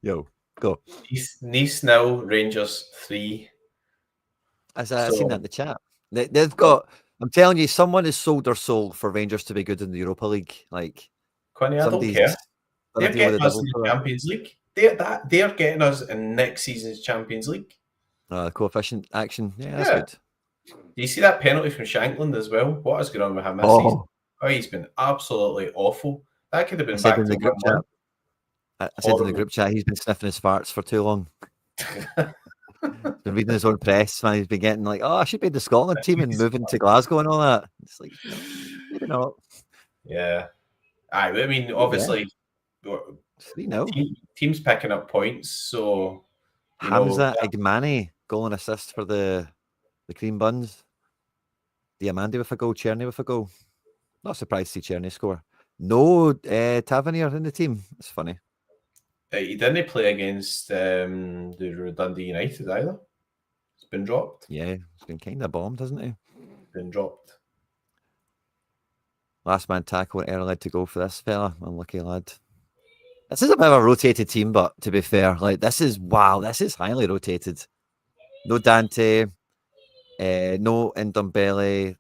Yo, go. Nice 0, Rangers 3. I've seen that in the chat. They've got. I'm telling you, someone has sold their soul for Rangers to be good in the Europa League. Quinny, I don't care. They're getting us in the Champions League. They're getting us in next season's Champions League. Coefficient action. Yeah, that's good. Do you see that penalty from Shankland as well? What is going on with him this season? Oh, he's been absolutely awful. That could have been back in the group chat. I said in the group chat, he's been sniffing his farts for too long. Been reading his own press, man. He's been getting I should be in the Scotland team and moving to Glasgow and all that. It's maybe not. Yeah. I mean, obviously, teams picking up points. So Hamza Igmani, goal and assist for the Cream Buns. Diamandi with a goal, Cherny with a goal. Not surprised to see Cherny score. No Tavernier in the team. It's funny. He didn't play against the Dundee United either. It's been dropped. Yeah, it's been kind of bombed, hasn't he? Been dropped. Last man tackle and early to go for this fella. Unlucky lad. This is a bit of a rotated team, but to be fair, this is highly rotated. No Dante, no Ndombele,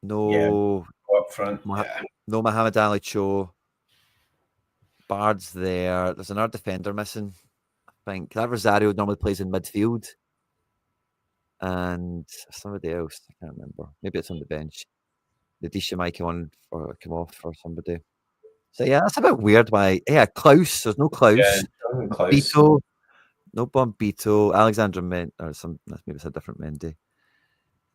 no up front. No Mohamed Ali Cho. Bard's there. There's another defender missing. I think that Rosario normally plays in midfield. And somebody else, I can't remember. Maybe it's on the bench. The Disha might come off for somebody. So yeah, that's a bit weird. Klaus. There's no Klaus. Yeah, Klaus. Bito. No Bombito. Alexandra maybe it's a different Mendy.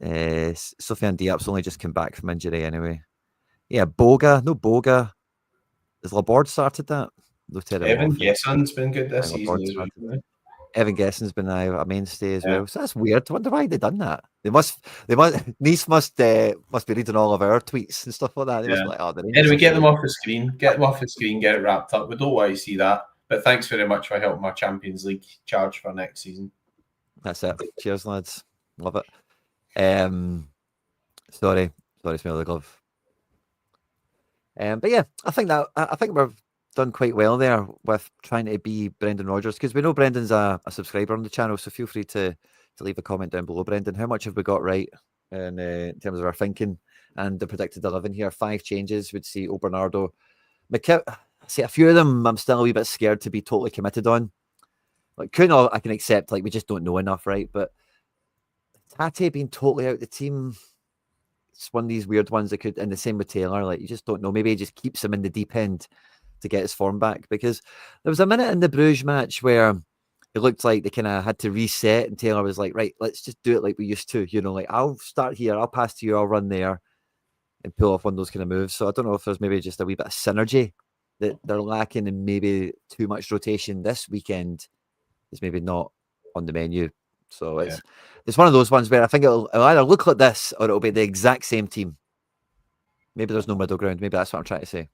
Sofiane Diop's only just come back from injury anyway. Yeah, Boga. No Boga. Has Laborde started that? Evan Gesson's been good this season. Evan Gesson's been a mainstay as well. So that's weird. I wonder why they done that. Nice must be reading all of our tweets and stuff like that. They must be like, oh, anyway, get them off the screen. Get them off the screen. Get it wrapped up. We don't want to see that. But thanks very much for helping my Champions League charge for next season. That's it. Cheers, lads. Love it. Sorry, smell the glove. But yeah, I think we've done quite well there with trying to be Brendan Rodgers, because we know Brendan's a subscriber on the channel, so feel free to leave a comment down below. Brendan, how much have we got right in terms of our thinking and the predicted 11 here? 5 changes would see Bernardo. See, a few of them I'm still a wee bit scared to be totally committed on. Like Kuno, I can accept, like we just don't know enough, right? But Tate being totally out the team, it's one of these weird ones that could, and the same with Taylor, like you just don't know. Maybe he just keeps him in the deep end to get his form back, because there was a minute in the Bruges match where it looked like they kind of had to reset, and Taylor was like, right, let's just do it like we used to, you know, like I'll start here, I'll pass to you, I'll run there and pull off one of those kind of moves. So I don't know if there's maybe just a wee bit of synergy that they're lacking, and maybe too much rotation this weekend is maybe not on the menu. So it's one of those ones where I think it'll either look like this or it'll be the exact same team. Maybe there's no middle ground. Maybe that's what I'm trying to say.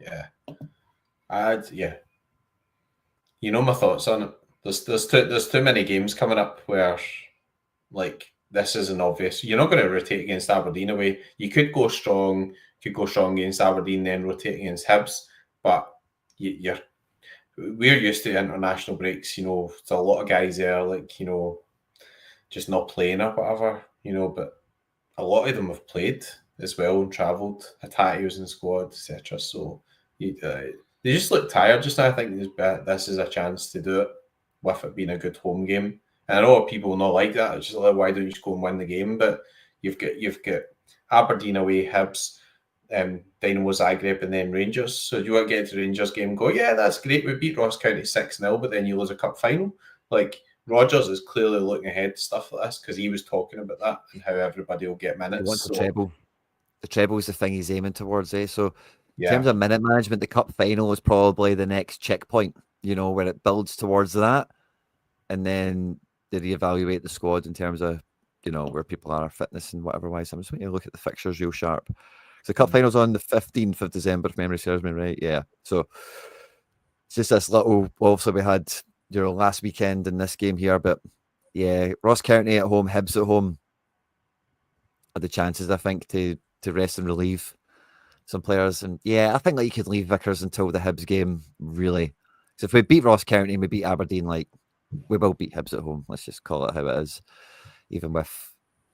Yeah. You know my thoughts on it. There's too many games coming up where like this isn't obvious. You're not going to rotate against Aberdeen away. You could go strong against Aberdeen, then rotate against Hibs, but we're used to international breaks, you know, there's a lot of guys there, like, you know, just not playing or whatever, you know, but a lot of them have played as well and travelled. Hatate was in squad, etc. So they just look tired just now. I think this is a chance to do it with it being a good home game. And I know people will not like that. It's just like, why don't you just go and win the game? But you've got Aberdeen away, Hibs, Dynamo Zagreb, and then Rangers. So you want to get into the Rangers game and go, yeah, that's great. We beat Ross County 6-0, but then you lose a cup final. Like, Rodgers is clearly looking ahead to stuff like this because he was talking about that and how everybody will get minutes. He wants the treble. The treble is the thing he's aiming towards, eh? So in terms of minute management, the cup final is probably the next checkpoint, you know, where it builds towards that. And then they reevaluate the squad in terms of, you know, where people are, fitness and whatever wise. I'm just going to look at the fixtures real sharp. So the cup final's on the 15th of December, if memory serves me right. Yeah. So it's just this little, obviously we had, you know, last weekend in this game here, but yeah, Ross County at home, Hibs at home are the chances, I think, to rest and relieve some players. And yeah, I think like you could leave Vickers until the Hibs game, really. So if we beat Ross County and we beat Aberdeen, like we will beat Hibs at home. Let's just call it how it is, even with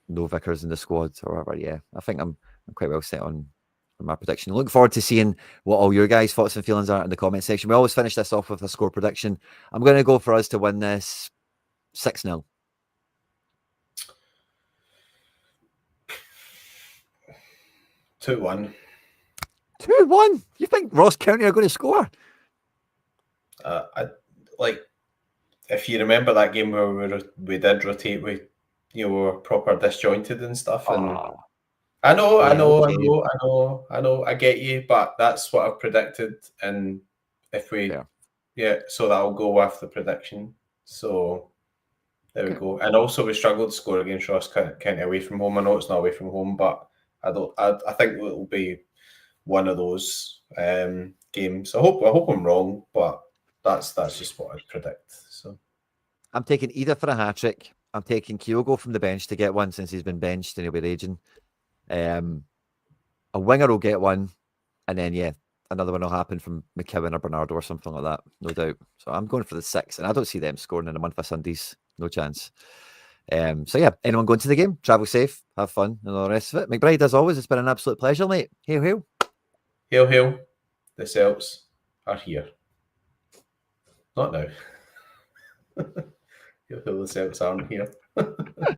no Vickers in the squad or whatever. Yeah, I think I'm quite well set on my prediction. Looking forward to seeing what all your guys' thoughts and feelings are in the comment section. We always finish this off with a score prediction. I'm going to go for us to win this 6-0. 2-1. 2-1? You think Ross County are going to score? If you remember that game where we did rotate, we were proper disjointed and stuff. And I know, I get you, but that's what I've predicted. And if we, so that'll go with the prediction. So there we go. And also we struggled to score against Ross County away from home. I know it's not away from home, but I think it will be one of those games. I hope I'm wrong, but that's just what I predict. So I'm taking either for a hat-trick. I'm taking Kyogo from the bench to get one since he's been benched and he'll be raging. A winger will get one, and then another one will happen from McKeown or Bernardo or something like that, no doubt. So I'm going for the 6, and I don't see them scoring in a month of Sundays, no chance. So yeah, anyone going to the game, travel safe, have fun, and all the rest of it. McBride, as always, it's been an absolute pleasure, mate. Hail, hail. Hail, hail. The Celts are here. Not now. Hail, hail, the Celts aren't here.